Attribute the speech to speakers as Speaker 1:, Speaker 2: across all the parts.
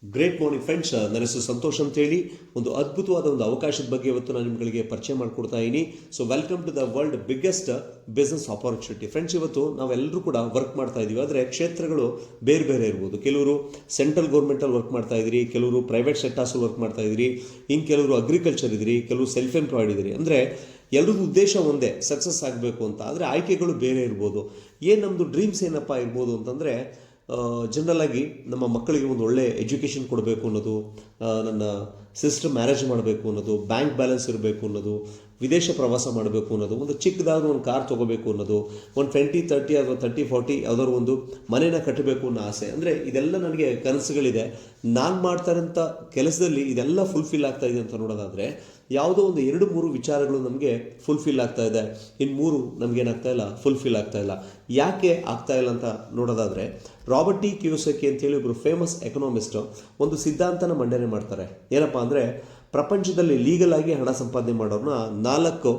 Speaker 1: Great morning friends, ನನ್ನ ಹೆಸರು ಸಂತೋಷ್ ಅಂತ ಹೇಳಿ ಒಂದು ಅದ್ಭುತವಾದ ಒಂದು ಅವಕಾಶದ ಬಗ್ಗೆ ಇವತ್ತು ನಾನು ನಿಮಗೆ ಪರಿಚಯ ಮಾಡಿಕೊಡ್ತಾ ಇದ್ದೀನಿ. So welcome to the world biggest business opportunity. Friends, ಇವತ್ತು ನಾವೆಲ್ಲರೂ ಕೂಡ ವರ್ಕ್ ಮಾಡ್ತಾ ಇದ್ದೀವಿ, ಆದರೆ ಕ್ಷೇತ್ರಗಳು ಬೇರೆ ಬೇರೆ ಇರ್ಬೋದು. ಕೆಲವರು ಸೆಂಟ್ರಲ್ ಗೌರ್ಮೆಂಟಲ್ಲಿ ವರ್ಕ್ ಮಾಡ್ತಾ ಇದ್ದೀರಿ, ಕೆಲವರು ಪ್ರೈವೇಟ್ ಸೆಕ್ಟರ್ಸಲ್ಲಿ ವರ್ಕ್ ಮಾಡ್ತಾ ಇದ್ದೀರಿ, ಇನ್ನು ಕೆಲವರು ಅಗ್ರಿಕಲ್ಚರ್ ಇದ್ದೀರಿ, ಕೆಲವರು ಸೆಲ್ಫ್ ಎಂಪ್ಲಾಯ್ಡ್ ಇದ್ದೀರಿ. ಅಂದರೆ ಎಲ್ಲರದ್ದು ಉದ್ದೇಶ ಒಂದೇ, ಸಕ್ಸಸ್ ಆಗಬೇಕು ಅಂತ. ಆದರೆ ಆಯ್ಕೆಗಳು ಬೇರೆ ಇರ್ಬೋದು. ನಮ್ಮದು ಡ್ರೀಮ್ಸ್ ಏನಪ್ಪ ಇರ್ಬೋದು ಅಂತಂದರೆ, ಜನರಲ್ ಆಗಿ ನಮ್ಮ ಮಕ್ಕಳಿಗೆ ಒಂದು ಒಳ್ಳೆ ಎಜುಕೇಷನ್ ಕೊಡಬೇಕು ಅನ್ನೋದು, ನನ್ನ ಸಿಸ್ಟರ್ ಮ್ಯಾರೇಜ್ ಮಾಡಬೇಕು ಅನ್ನೋದು, ಬ್ಯಾಂಕ್ ಬ್ಯಾಲೆನ್ಸ್ ಇರಬೇಕು ಅನ್ನೋದು, ವಿದೇಶ ಪ್ರವಾಸ ಮಾಡಬೇಕು ಅನ್ನೋದು, ಒಂದು ಚಿಕ್ಕದಾದ ಒಂದು ಕಾರ್ ತೊಗೋಬೇಕು ಅನ್ನೋದು, ಒಂದು 20-30 ಅಥವಾ 30-40 ಯಾವುದಾದ್ರು ಒಂದು ಮನೇನ ಕಟ್ಟಬೇಕು ಅನ್ನೋ ಆಸೆ. ಅಂದರೆ ಇದೆಲ್ಲ ನನಗೆ ಕನಸುಗಳಿದೆ. ನಾನು ಮಾಡ್ತಾ ಇರೋಂಥ ಕೆಲಸದಲ್ಲಿ ಇದೆಲ್ಲ ಫುಲ್ಫಿಲ್ ಆಗ್ತಾ ಇದೆ ಅಂತ ನೋಡೋದಾದರೆ, ಯಾವುದೋ ಒಂದು 2-3 ವಿಚಾರಗಳು ನಮಗೆ ಫುಲ್ಫಿಲ್ ಆಗ್ತಾ ಇದೆ, ಇನ್ನು 3 ನಮಗೇನಾಗ್ತಾ ಇಲ್ಲ, ಫುಲ್ಫಿಲ್ ಆಗ್ತಾ ಇಲ್ಲ. ಯಾಕೆ ಆಗ್ತಾ ಇಲ್ಲ ಅಂತ ನೋಡೋದಾದರೆ, ರಾಬರ್ಟ್ ಟಿ ಕಿಯೋಸಕಿ ಅಂತೇಳಿ ಒಬ್ಬರು ಫೇಮಸ್ ಎಕನಾಮಿಸ್ಟು ಒಂದು ಸಿದ್ಧಾಂತನ ಮಂಡನೆ ಮಾಡ್ತಾರೆ. ಏನಪ್ಪ ಅಂದರೆ, ಪ್ರಪಂಚದಲ್ಲಿ ಲೀಗಲ್ ಆಗಿ ಹಣ ಸಂಪಾದನೆ ಮಾಡೋರನ್ನ 4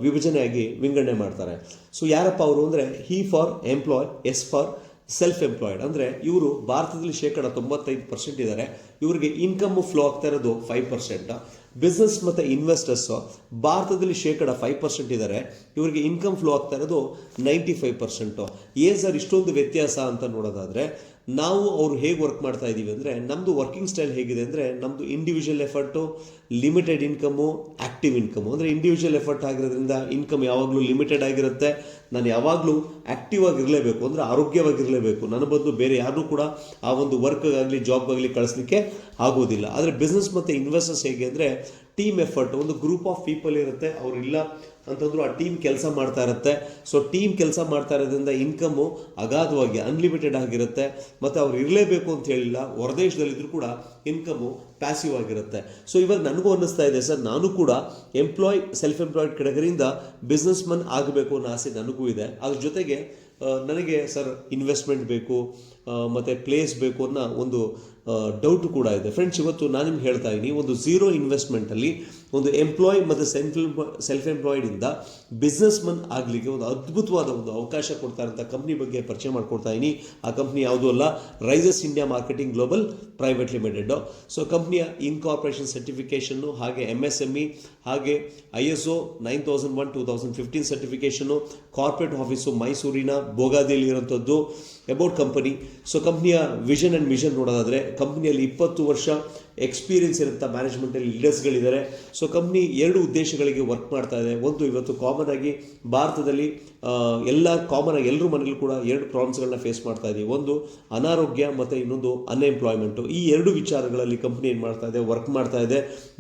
Speaker 1: ವಿಭಜನೆಯಾಗಿ ವಿಂಗಡಣೆ ಮಾಡ್ತಾರೆ. ಸೊ ಯಾರಪ್ಪ ಅವರು ಅಂದರೆ, he for employ, S for self employed. ಅಂದರೆ ಇವರು ಭಾರತದಲ್ಲಿ 95% ಇದ್ದಾರೆ, ಇವರಿಗೆ ಇನ್ಕಮ್ ಫ್ಲೋ ಆಗ್ತಾ ಇರೋದು 5%. ಬಿಸ್ನೆಸ್ ಮತ್ತು ಇನ್ವೆಸ್ಟರ್ಸು ಭಾರತದಲ್ಲಿ 5% ಇದ್ದಾರೆ, ಇವರಿಗೆ ಇನ್ಕಮ್ ಫ್ಲೋ ಆಗ್ತಾ ಇರೋದು 95%. ಏನು ಸರ್ ಇಷ್ಟೊಂದು ವ್ಯತ್ಯಾಸ ಅಂತ ನೋಡೋದಾದರೆ, ನಾವು ಅವರು ಹೇಗೆ ವರ್ಕ್ ಮಾಡ್ತಾ ಇದ್ದೀವಿ ಅಂದರೆ, ನಮ್ಮದು ವರ್ಕಿಂಗ್ ಸ್ಟೈಲ್ ಹೇಗಿದೆ ಅಂದರೆ, ನಮ್ಮದು individual effort, limited income, active income. ಅಂದರೆ ಇಂಡಿವಿಜುವಲ್ ಎಫರ್ಟ್ ಆಗಿರೋದ್ರಿಂದ ಇನ್ಕಮ್ ಯಾವಾಗಲೂ ಲಿಮಿಟೆಡ್ ಆಗಿರುತ್ತೆ. ನಾನು ಯಾವಾಗಲೂ ಆ್ಯಕ್ಟಿವ್ ಆಗಿರಲೇಬೇಕು, ಅಂದರೆ ಆರೋಗ್ಯವಾಗಿರಲೇಬೇಕು. ನನ್ನ ಬದಲು ಬೇರೆ ಯಾರನ್ನೂ ಕೂಡ ಆ ಒಂದು ವರ್ಕ್ಗಾಗಲಿ ಜಾಬ್ಗಾಗಲಿ ಕಳಿಸ್ಲಿಕ್ಕೆ ಆಗೋದಿಲ್ಲ. ಆದರೆ ಬಿಸ್ನೆಸ್ ಮತ್ತು ಇನ್ವೆಸ್ಟರ್ಸ್ ಹೇಗೆ ಅಂದರೆ, ಟೀಮ್ ಎಫರ್ಟ್, ಒಂದು ಗ್ರೂಪ್ ಆಫ್ ಪೀಪಲ್ ಇರುತ್ತೆ, ಅವರಿಲ್ಲ ಅಂತಂದ್ರು ಆ ಟೀಮ್ ಕೆಲಸ ಮಾಡ್ತಾ ಇರುತ್ತೆ. ಸೊ ಟೀಮ್ ಕೆಲಸ ಮಾಡ್ತಾ ಇರೋದ್ರಿಂದ ಇನ್ಕಮ್ಮು ಅಗಾಧವಾಗಿ ಅನ್ಲಿಮಿಟೆಡ್ ಆಗಿರುತ್ತೆ. ಮತ್ತು ಅವ್ರು ಇರಲೇಬೇಕು ಅಂತ ಹೇಳಿಲ್ಲ, ಹೊರದೇಶದಲ್ಲಿದ್ದರೂ ಕೂಡ ಇನ್ಕಮ್ಮು ಪ್ಯಾಸಿವ್ ಆಗಿರುತ್ತೆ. ಸೊ ಇವಾಗ ನನಗೂ ಅನ್ನಿಸ್ತಾ ಇದೆ, ಸರ್ ನಾನು ಕೂಡ ಸೆಲ್ಫ್ ಎಂಪ್ಲಾಯ್ಡ್ ಕೆಟಗರಿಯಿಂದ ಬಿಸ್ನೆಸ್ ಮನ್ ಆಗಬೇಕು ಅನ್ನೋ ಆಸೆ ನನಗೂ ಇದೆ. ಅದ್ರ ಜೊತೆಗೆ ನನಗೆ ಸರ್ ಇನ್ವೆಸ್ಟ್ಮೆಂಟ್ ಬೇಕು ಮತ್ತು ಪ್ಲೇಸ್ ಬೇಕು ಅನ್ನೋ ಒಂದು ಡೌಟು ಕೂಡ ಇದೆ. ಫ್ರೆಂಡ್ಸ್, ಇವತ್ತು ನಾನು ನಿಮ್ಗೆ ಹೇಳ್ತಾ ಇದ್ದೀನಿ, ಒಂದು ಝೀರೋ ಇನ್ವೆಸ್ಟ್ಮೆಂಟಲ್ಲಿ ಒಂದು ಎಂಪ್ಲಾಯ್ ಮತ್ತು ಸೆಲ್ಫ್ ಎಂಪ್ಲಾಯ್ಡಿಂದ ಬಿಸ್ನೆಸ್ ಮನ್ ಆಗಲಿಕ್ಕೆ ಒಂದು ಅದ್ಭುತವಾದ ಒಂದು ಅವಕಾಶ ಕೊಡ್ತಾ ಇರೋಂಥ ಕಂಪ್ನಿ ಬಗ್ಗೆ ಪರಿಚಯ ಮಾಡ್ಕೊಡ್ತಾ ಇದ್ದೀನಿ. ಆ ಕಂಪ್ನಿ ಯಾವುದೂ ಅಲ್ಲ, Rises India marketing global private limited. So ಕಂಪ್ನಿಯ ಇನ್ಕಾರ್ಪೊರೇಷನ್ ಸರ್ಟಿಫಿಕೇಷನ್ನು, ಹಾಗೆ MSME, ಹಾಗೆ ISO 9001:2015 ಸರ್ಟಿಫಿಕೇಷನ್ನು, ಕಾರ್ಪೊರೇಟ್ ಆಫೀಸು ಮೈಸೂರಿನ ಬೋಗಾದಿಯಲ್ಲಿ ಇರೋಂಥದ್ದು. ಅಬೌಟ್ ಕಂಪನಿ, ಸೊ ಕಂಪ್ನಿಯ ವಿಷನ್ ಆ್ಯಂಡ್ ಮಿಷನ್ ನೋಡೋದಾದರೆ, ಕಂಪ್ನಿಯಲ್ಲಿ 20 ವರ್ಷ ಎಕ್ಸ್ಪೀರಿಯನ್ಸ್ ಇರುವಂಥ ಮ್ಯಾನೇಜ್ಮೆಂಟಲ್ಲಿ ಲೀಡರ್ಸ್ಗಳಿದ್ದಾರೆ. ಸೊ ಕಂಪ್ನಿ 2 ಉದ್ದೇಶಗಳಿಗೆ ವರ್ಕ್ ಮಾಡ್ತಾ ಇದೆ. ಒಂದು, ಇವತ್ತು ಕಾಮನ್ ಆಗಿ ಭಾರತದಲ್ಲಿ ಎಲ್ಲರೂ ಮನೇಲಿ ಕೂಡ 2 ಪ್ರಾಬ್ಲಮ್ಸ್ಗಳನ್ನ ಫೇಸ್ ಮಾಡ್ತಾ ಇದ್ದೀವಿ. ಒಂದು ಅನಾರೋಗ್ಯ ಮತ್ತು ಇನ್ನೊಂದು ಅನ್ಎಂಪ್ಲಾಯ್ಮೆಂಟು. ಈ 2 ವಿಚಾರಗಳಲ್ಲಿ ಕಂಪ್ನಿ ಏನು ಮಾಡ್ತಾ ಇದೆ, ವರ್ಕ್ ಮಾಡ್ತಾ ಇದೆ.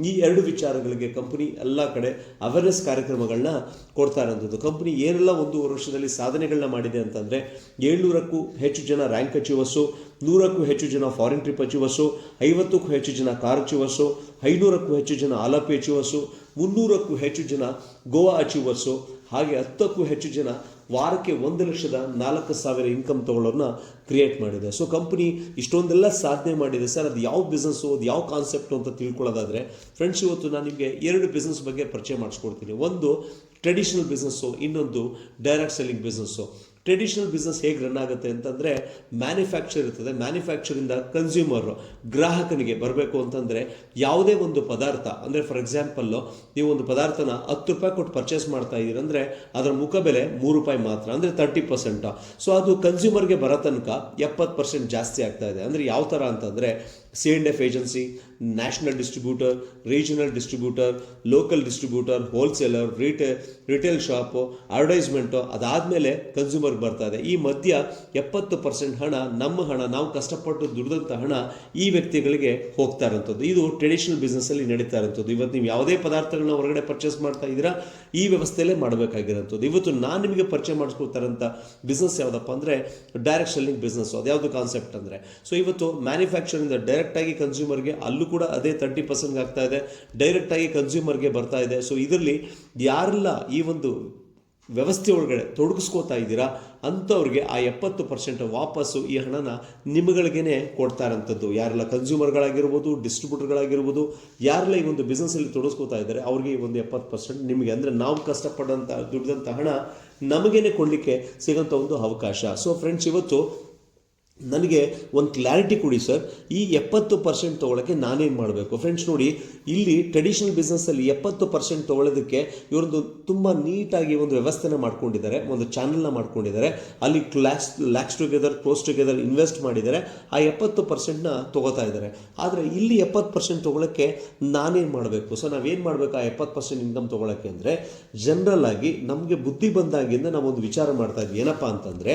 Speaker 1: ಈ 2 ವಿಚಾರಗಳಿಗೆ ಕಂಪ್ನಿ ಎಲ್ಲ ಕಡೆ ಅವೇರ್ನೆಸ್ ಕಾರ್ಯಕ್ರಮಗಳನ್ನ ಕೊಡ್ತಾ ಇರೋಂಥದ್ದು. ಕಂಪ್ನಿ ಏನೆಲ್ಲ 1.5 ವರ್ಷದಲ್ಲಿ ಸಾಧನೆಗಳನ್ನ ಮಾಡಿದೆ ಅಂತಂದರೆ, 700ಕ್ಕೂ ಹೆಚ್ಚು ಜನ ರ್ಯಾಂಕ್ ಅಚೀವರ್ಸು, 100ಕ್ಕೂ ಹೆಚ್ಚು ಜನ ಫಾರಿನ್ ಟ್ರಿಪ್ ಅಚೀವರ್ಸು, 50ಕ್ಕೂ ಹೆಚ್ಚು ಜನ ಕಾರ್ ಅಚೀವರ್ಸು, 500ಕ್ಕೂ ಹೆಚ್ಚು ಜನ ಆಲಾಪಿ ಅಚೀವರ್ಸು, 300ಕ್ಕೂ ಹೆಚ್ಚು ಜನ ಗೋವಾ ಅಚೀವರ್ಸು, ಹಾಗೆ 10ಕ್ಕೂ ಹೆಚ್ಚು ಜನ ವಾರಕ್ಕೆ 1,04,000 ಇನ್ಕಮ್ ತಗೊಳ್ಳೋರನ್ನ ಕ್ರಿಯೇಟ್ ಮಾಡಿದೆ. ಸೊ ಕಂಪ್ನಿ ಇಷ್ಟೊಂದೆಲ್ಲ ಸಾಧನೆ ಮಾಡಿದೆ. ಸರ್ ಅದು ಯಾವ ಬಿಸ್ನೆಸ್ಸು, ಅದು ಯಾವ ಕಾನ್ಸೆಪ್ಟು ಅಂತ ತಿಳ್ಕೊಳ್ಳೋದಾದರೆ, ಫ್ರೆಂಡ್ಸ್, ಇವತ್ತು ನಾನು ನಿಮಗೆ 2 ಬಿಸ್ನೆಸ್ ಬಗ್ಗೆ ಪರಿಚಯ ಮಾಡಿಸ್ಕೊಡ್ತೀನಿ. ಒಂದು ಟ್ರೆಡಿಷನಲ್ ಬಿಸ್ನೆಸ್ಸು, ಇನ್ನೊಂದು direct selling business. Traditional business ಹೇಗೆ ರನ್ ಆಗುತ್ತೆ ಅಂತಂದರೆ, ಮ್ಯಾನುಫ್ಯಾಕ್ಚರ್ ಇರ್ತದೆ. ಮ್ಯಾನುಫ್ಯಾಕ್ಚರಿಂದ ಕನ್ಸ್ಯೂಮರ್, ಗ್ರಾಹಕನಿಗೆ ಬರಬೇಕು ಅಂತಂದರೆ, ಯಾವುದೇ ಒಂದು ಪದಾರ್ಥ, ಅಂದರೆ ಫಾರ್ ಎಕ್ಸಾಂಪಲ್ಲು ನೀವು ಒಂದು ಪದಾರ್ಥನ 10 ರೂಪಾಯಿ ಕೊಟ್ಟು ಪರ್ಚೇಸ್ ಮಾಡ್ತಾ ಇದ್ದೀರಿ ಅಂದರೆ, ಅದರ ಮುಖಬೆಲೆ 3 ರೂಪಾಯಿ ಮಾತ್ರ, ಅಂದರೆ 30%. ಸೊ ಅದು ಕನ್ಸ್ಯೂಮರ್ಗೆ ಬರೋ ತನಕ 70% ಜಾಸ್ತಿ ಆಗ್ತಾ ಇದೆ. ಅಂದರೆ ಯಾವ ಥರ ಅಂತಂದರೆ, C&F agency, national distributor, regional distributor, local distributor, wholesaler, retail shop, advertisement, ಅದಾದಮೇಲೆ ಕನ್ಸ್ಯೂಮರ್ಗೆ ಬರ್ತಾ ಇದೆ. ಈ ಮಧ್ಯ 70% ಹಣ, ನಮ್ಮ ಹಣ, ನಾವು ಕಷ್ಟಪಟ್ಟು ದುಡಿದಂಥ ಹಣ ಈ ವ್ಯಕ್ತಿಗಳಿಗೆ ಹೋಗ್ತಾ ಇರೋಂಥದ್ದು. ಇದು ಟ್ರೆಡಿಷನಲ್ ಬಿಸ್ನೆಸ್ಸಲ್ಲಿ ನಡೀತಾ ಇರೋಂಥದ್ದು. ಇವತ್ತು ನೀವು ಯಾವುದೇ ಪದಾರ್ಥಗಳನ್ನ ಹೊರಗಡೆ ಪರ್ಚೇಸ್ ಮಾಡ್ತಾ ಇದ್ದೀರಾ, ಈ ವ್ಯವಸ್ಥೆಯಲ್ಲೇ ಮಾಡಬೇಕಾಗಿರೋಂಥದ್ದು. ಇವತ್ತು ನಾನು ನಿಮಗೆ ಪರಿಚಯ ಮಾಡಿಸ್ಕೊಳ್ತಾರಂಥ ಬಿಸ್ನೆಸ್ ಯಾವುದಪ್ಪ ಅಂದರೆ, ಡೈರೆಕ್ಟ್ ಸೆಲ್ಲಿಂಗ್ ಬಿಸ್ನೆಸ್ಸು. ಅದು ಯಾವುದು ಕಾನ್ಸೆಪ್ಟ್ ಅಂದರೆ, ಸೊ ಇವತ್ತು ಮ್ಯಾನುಫ್ಯಾಕ್ಚರಿಂದ ಡೈರೆಕ್ಟಾಗಿ ಕನ್ಸ್ಯೂಮರ್ಗೆ, ಅಲ್ಲೂ ಕೂಡ ಅದೇ 30% ಆಗ್ತಾ ಇದೆ, ಡೈರೆಕ್ಟಾಗಿ ಕನ್ಸ್ಯೂಮರ್ಗೆ ಬರ್ತಾ ಇದೆ. ಸೊ ಇದರಲ್ಲಿ ಯಾರೆಲ್ಲ ಈ ಒಂದು ವ್ಯವಸ್ಥೆ ಒಳಗಡೆ ತೊಡಗಿಸ್ಕೋತಾ ಇದ್ದೀರಾ ಅಂಥವ್ರಿಗೆ ಆ 70% ವಾಪಸ್ಸು ಈ ಹಣನ ನಿಮಗಳಿಗೇ ಕೊಡ್ತಾ ಇರೋಂಥದ್ದು. ಯಾರೆಲ್ಲ ಕನ್ಸ್ಯೂಮರ್ಗಳಾಗಿರ್ಬೋದು, ಡಿಸ್ಟ್ರಿಬ್ಯೂಟರ್ಗಳಾಗಿರ್ಬೋದು, ಯಾರೆಲ್ಲ ಈ ಒಂದು ಬಿಸ್ನೆಸ್ಸಲ್ಲಿ ತೊಡಗಿಸ್ಕೋತಾ ಇದ್ದಾರೆ ಅವ್ರಿಗೆ ಈ ಒಂದು 70% ನಿಮಗೆ, ಅಂದರೆ ನಾವು ಕಷ್ಟಪಟ್ಟಂಥ ದುಡಿದಂಥ ಹಣ ನಮಗೇನೆ ಕೊಡಲಿಕ್ಕೆ ಸಿಗೋಂಥ ಒಂದು ಅವಕಾಶ. ಸೊ ಫ್ರೆಂಡ್ಸ್, ಇವತ್ತು ನನಗೆ ಒಂದು ಕ್ಲಾರಿಟಿ ಕೊಡಿ ಸರ್, ಈ 70% ತೊಗೊಳಕ್ಕೆ ನಾನೇನು ಮಾಡಬೇಕು? ಫ್ರೆಂಡ್ಸ್ ನೋಡಿ, ಇಲ್ಲಿ ಟ್ರೆಡಿಷನಲ್ ಬಿಸ್ನೆಸ್ಸಲ್ಲಿ 70% ತೊಗೊಳ್ಳೋದಕ್ಕೆ ಇವರೊಂದು ತುಂಬ ನೀಟಾಗಿ ಒಂದು ವ್ಯವಸ್ಥೆನ ಮಾಡ್ಕೊಂಡಿದ್ದಾರೆ, ಒಂದು ಚಾನಲ್ನ ಮಾಡ್ಕೊಂಡಿದ್ದಾರೆ. ಅಲ್ಲಿ lakhs together, close together invest ಮಾಡಿದ್ದಾರೆ. ಆ 70%ನ ತೊಗೋತಾ ಇದ್ದಾರೆ. ಆದರೆ ಇಲ್ಲಿ 70% ತೊಗೊಳಕ್ಕೆ ನಾನೇನು ಮಾಡಬೇಕು? ಸೊ ನಾವೇನು ಮಾಡಬೇಕು ಆ 70% ಇನ್ಕಮ್ ತೊಗೊಳಕ್ಕೆ ಅಂದರೆ, ಜನರಲ್ ಆಗಿ ನಮಗೆ ಬುದ್ಧಿ ಬಂದಾಗಿಂದ ನಾವೊಂದು ವಿಚಾರ ಮಾಡ್ತಾ ಇದ್ವಿ. ಏನಪ್ಪ ಅಂತಂದರೆ,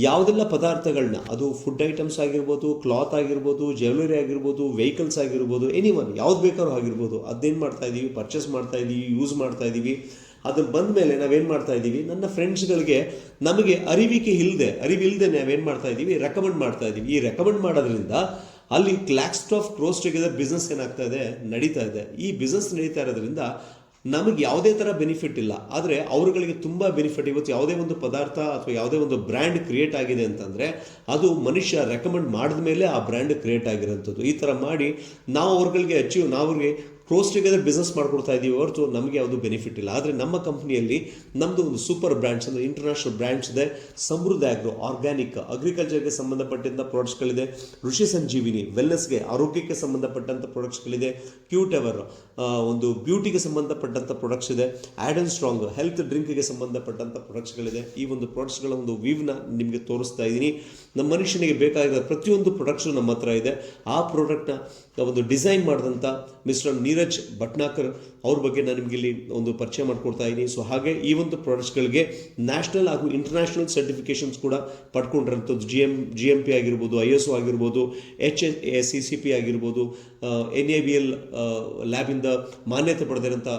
Speaker 1: ಯಾವುದೆಲ್ಲ ಪದಾರ್ಥಗಳನ್ನ, ಅದು ಫುಡ್ ಐಟಮ್ಸ್ ಆಗಿರ್ಬೋದು, ಕ್ಲಾತ್ ಆಗಿರ್ಬೋದು, ಜ್ಯುವೆಲರಿ ಆಗಿರ್ಬೋದು, ವೆಹಿಕಲ್ಸ್ ಆಗಿರ್ಬೋದು, ಎನಿವನ್ ಯಾವ್ದು ಬೇಕಾದ್ರೂ ಆಗಿರ್ಬೋದು, ಅದೇನು ಮಾಡ್ತಾ ಇದ್ದೀವಿ, ಪರ್ಚೇಸ್ ಮಾಡ್ತಾ ಇದ್ದೀವಿ, ಯೂಸ್ ಮಾಡ್ತಾ ಇದ್ದೀವಿ. ಅದು ಬಂದ ಮೇಲೆ ನಾವೇನು ಮಾಡ್ತಾ ಇದ್ದೀವಿ, ನನ್ನ ಫ್ರೆಂಡ್ಸ್ಗಳಿಗೆ ನಮಗೆ ಅರಿವಿಲ್ಲದೆ ನಾವೇನು ಮಾಡ್ತಾ ಇದ್ದೀವಿ, ರೆಕಮೆಂಡ್ ಮಾಡ್ತಾ ಇದ್ದೀವಿ. ಈ ರೆಕಮೆಂಡ್ ಮಾಡೋದ್ರಿಂದ ಅಲ್ಲಿ ಕ್ಲೋಸ್ ಟುಗೆದರ್ ಬಿಸ್ನೆಸ್ ಏನಾಗ್ತಾ ಇದೆ, ನಡೀತಾ ಇದೆ. ಈ ಬಿಸ್ನೆಸ್ ನಡೀತಾ ಇರೋದ್ರಿಂದ ನಮಗೆ ಯಾವುದೇ ಥರ ಬೆನಿಫಿಟ್ ಇಲ್ಲ, ಆದರೆ ಅವರುಗಳಿಗೆ ತುಂಬ ಬೆನಿಫಿಟ್. ಇವತ್ತು ಯಾವುದೇ ಒಂದು ಪದಾರ್ಥ ಅಥವಾ ಯಾವುದೇ ಒಂದು ಬ್ರ್ಯಾಂಡ್ ಕ್ರಿಯೇಟ್ ಆಗಿದೆ ಅಂತಂದರೆ ಅದು ಮನುಷ್ಯ ರೆಕಮೆಂಡ್ ಮಾಡಿದ ಮೇಲೆ ಆ ಬ್ರ್ಯಾಂಡ್ ಕ್ರಿಯೇಟ್ ಆಗಿರೋಂಥದ್ದು. ಈ ಥರ ಮಾಡಿ ನಾವು ಅವ್ರುಗಳಿಗೆ ಅವ್ರಿಗೆ ಕ್ಲೋಸ್ ಟುಗೆದರ್ ಬಿಸ್ನೆಸ್ ಮಾಡ್ಕೊಡ್ತಾ ಇದ್ದೀವಿ ಹೊರತು ನಮಗೆ ಯಾವುದು ಬೆನಿಫಿಟ್ ಇಲ್ಲ. ಆದರೆ ನಮ್ಮ ಕಂಪ್ನಿಯಲ್ಲಿ ನಮ್ಮದು ಒಂದು ಸೂಪರ್ ಬ್ರ್ಯಾಂಡ್ಸ್ ಅಂದರೆ ಇಂಟರ್ನ್ಯಾಷನಲ್ ಬ್ರ್ಯಾಂಡ್ಸ್ ಇದೆ. ಸಮೃದ್ಧ ಆಗ್ರೋ, ಆರ್ಗ್ಯಾನಿಕ್, ಅಗ್ರಿಕಲ್ಚರ್ಗೆ ಸಂಬಂಧಪಟ್ಟಂಥ ಪ್ರಾಡಕ್ಟ್ಸ್ಗಳಿದೆ. ಋಷಿ ಸಂಜೀವಿನಿ, ವೆಲ್ನೆಸ್ಗೆ, ಆರೋಗ್ಯಕ್ಕೆ ಸಂಬಂಧಪಟ್ಟಂಥ ಪ್ರಾಡಕ್ಟ್ಸ್ಗಳಿದೆ. ಕ್ಯೂಟ್ ಎವರ್, ಒಂದು ಬ್ಯೂಟಿಗೆ ಸಂಬಂಧಪಟ್ಟಂಥ ಪ್ರಾಡಕ್ಟ್ಸ್ ಇದೆ. ಆ್ಯಡನ್ ಸ್ಟ್ರಾಂಗ್, ಹೆಲ್ತ್ ಡ್ರಿಂಕ್ಗೆ ಸಂಬಂಧಪಟ್ಟಂಥ ಪ್ರಾಡಕ್ಟ್ಸ್ಗಳಿದೆ. ಈ ಒಂದು ಪ್ರಾಡಕ್ಟ್ಸ್ಗಳ ಒಂದು ವೀವ್ನ ನಿಮಗೆ ತೋರಿಸ್ತಾ ಇದ್ದೀನಿ. ನಮ್ಮ ಮನುಷ್ಯನಿಗೆ ಬೇಕಾಗಿರೋ ಪ್ರತಿಯೊಂದು ಪ್ರಾಡಕ್ಟ್ಸು ನಮ್ಮ ಹತ್ರ ಇದೆ. ಆ ಪ್ರಾಡಕ್ಟ್ನ ಒಂದು ಡಿಸೈನ್ ಮಾಡಿದಂಥ ಮಿಸ್ಟರ್ ನೀರಜ್ ಭಟ್ನಾಕರ್ ಅವ್ರ ಬಗ್ಗೆ ನಾನು ನಿಮಗೆ ಇಲ್ಲಿ ಒಂದು ಪರಿಚಯ ಮಾಡಿಕೊಡ್ತಾ ಇದ್ದೀನಿ. ಸೊ ಹಾಗೆ ಈ ಒಂದು ಪ್ರಾಡಕ್ಟ್ಸ್ಗಳಿಗೆ ನ್ಯಾಷನಲ್ ಹಾಗೂ ಇಂಟರ್ನ್ಯಾಷನಲ್ ಸರ್ಟಿಫಿಕೇಷನ್ಸ್ ಕೂಡ ಪಡ್ಕೊಂಡಿರೋಂಥದ್ದು. GMP ಆಗಿರ್ಬೋದು, ISO ಆಗಿರ್ಬೋದು, HACCP ಆಗಿರ್ಬೋದು, NABL ಲ್ಯಾಬಿಂದ ಮಾನ್ಯತೆ ಪಡೆದಿರೋಂಥ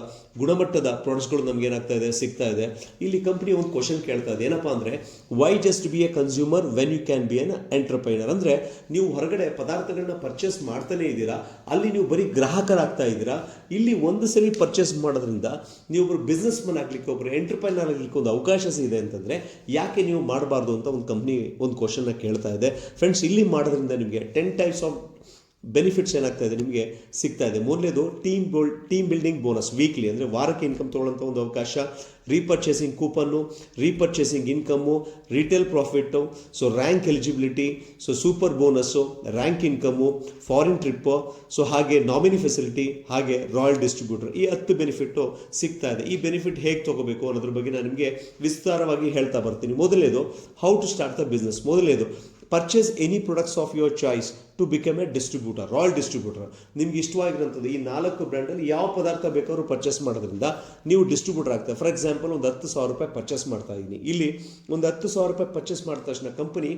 Speaker 1: ಗುಣಮಟ್ಟದ ಪ್ರಾಡಕ್ಟ್ಸ್ಗಳು ನಮ್ಗೆ ಏನಾಗ್ತಾ ಇದೆ, ಸಿಗ್ತಾ ಇದೆ. ಇಲ್ಲಿ ಕಂಪ್ನಿ ಒಂದು ಕ್ವಶನ್ ಕೇಳ್ತಾ ಇದೆ, ಏನಪ್ಪ ಅಂದರೆ, why just be a consumer when you can be an entrepreneur? ಅಂದರೆ ನೀವು ಹೊರಗಡೆ ಪದಾರ್ಥಗಳನ್ನ ಪರ್ಚೇಸ್ ಮಾಡ್ತಾನೆ ಇದ್ದೀರಾ, ಅಲ್ಲಿ ನೀವು ಬರೀ ಗ್ರಾಹಕರಾಗ್ತಾ ಇದ್ದೀರಾ. ಇಲ್ಲಿ ಒಂದು ಸಲ ಪರ್ಚೇಸ್ ಮಾಡೋದ್ರಿಂದ ನೀವು ಒಬ್ಬರು ಬಿಸ್ನೆಸ್ ಮನ್ ಆಗಲಿಕ್ಕೆ, ಒಬ್ಬರು ಎಂಟರ್ಪ್ರೈನರ್ ಆಗಲಿಕ್ಕೆ ಒಂದು ಅವಕಾಶ ಇದೆ ಅಂತಂದರೆ ಯಾಕೆ ನೀವು ಮಾಡಬಾರ್ದು ಅಂತ ಒಂದು ಕಂಪ್ನಿ ಒಂದು ಕ್ವಶನ್ನ ಕೇಳ್ತಾ ಇದೆ. ಫ್ರೆಂಡ್ಸ್, ಇಲ್ಲಿ ಮಾಡೋದ್ರಿಂದ ನಿಮಗೆ 10 ಟೈಪ್ಸ್ ಆಫ್ ಬೆನಿಫಿಟ್ಸ್ ಏನಾಗ್ತಾ ಇದೆ ನಿಮಗೆ ಸಿಗ್ತಾ ಇದೆ. ಮೊದಲೇದು ಟೀಮ್ ಬಿಲ್ಡಿಂಗ್ ಬೋನಸ್ ವೀಕ್ಲಿ, ಅಂದರೆ ವಾರಕ್ಕೆ ಇನ್ಕಮ್ ತೊಗೊಳ್ಳೋಂಥ ಒಂದು ಅವಕಾಶ. Repurchasing coupon, repurchasing income, retail profit, so rank eligibility, so super bonus, rank income, foreign trip, so ಹಾಗೆ ನಾಮಿನಿ ಫೆಸಿಲಿಟಿ, ಹಾಗೆ ರಾಯಲ್ ಡಿಸ್ಟ್ರಿಬ್ಯೂಟರ್. ಈ 10 ಬೆನಿಫಿಟ್ಟು ಸಿಗ್ತಾ ಇದೆ. ಈ ಬೆನಿಫಿಟ್ ಹೇಗೆ ತೊಗೋಬೇಕು ಅನ್ನೋದ್ರ ಬಗ್ಗೆ ನಾನು ನಿಮಗೆ ವಿಸ್ತಾರವಾಗಿ ಹೇಳ್ತಾ ಬರ್ತೀನಿ. ಮೊದಲೇದು, how to start the business. ಮೊದಲೇದು, purchase any products of your choice to become a distributor, royal distributor. ನಿಮ್ಗೆ ಇಷ್ಟವಾಗಿರೋಂಥದ್ದು ಈ 4 ಬ್ರ್ಯಾಂಡಲ್ಲಿ ಯಾವ ಪದಾರ್ಥ ಬೇಕಾದ್ರೂ ಪರ್ಚೇಸ್ ಮಾಡೋದ್ರಿಂದ ನೀವು ಡಿಸ್ಟ್ರಿಬ್ಯೂಟರ್ ಆಗ್ತದೆ. ಫಾರ್ ಎಕ್ಸಾಂಪಲ್, ಒಂದು 10,000 ರೂಪಾಯಿ ಪರ್ಚೇಸ್ ಮಾಡ್ತಾ ಇದ್ದೀನಿ. ಇಲ್ಲಿ ಒಂದು 10,000 ರೂಪಾಯಿ ಪರ್ಚೇಸ್ ಮಾಡಿದ ತಕ್ಷಣ ಕಂಪನಿ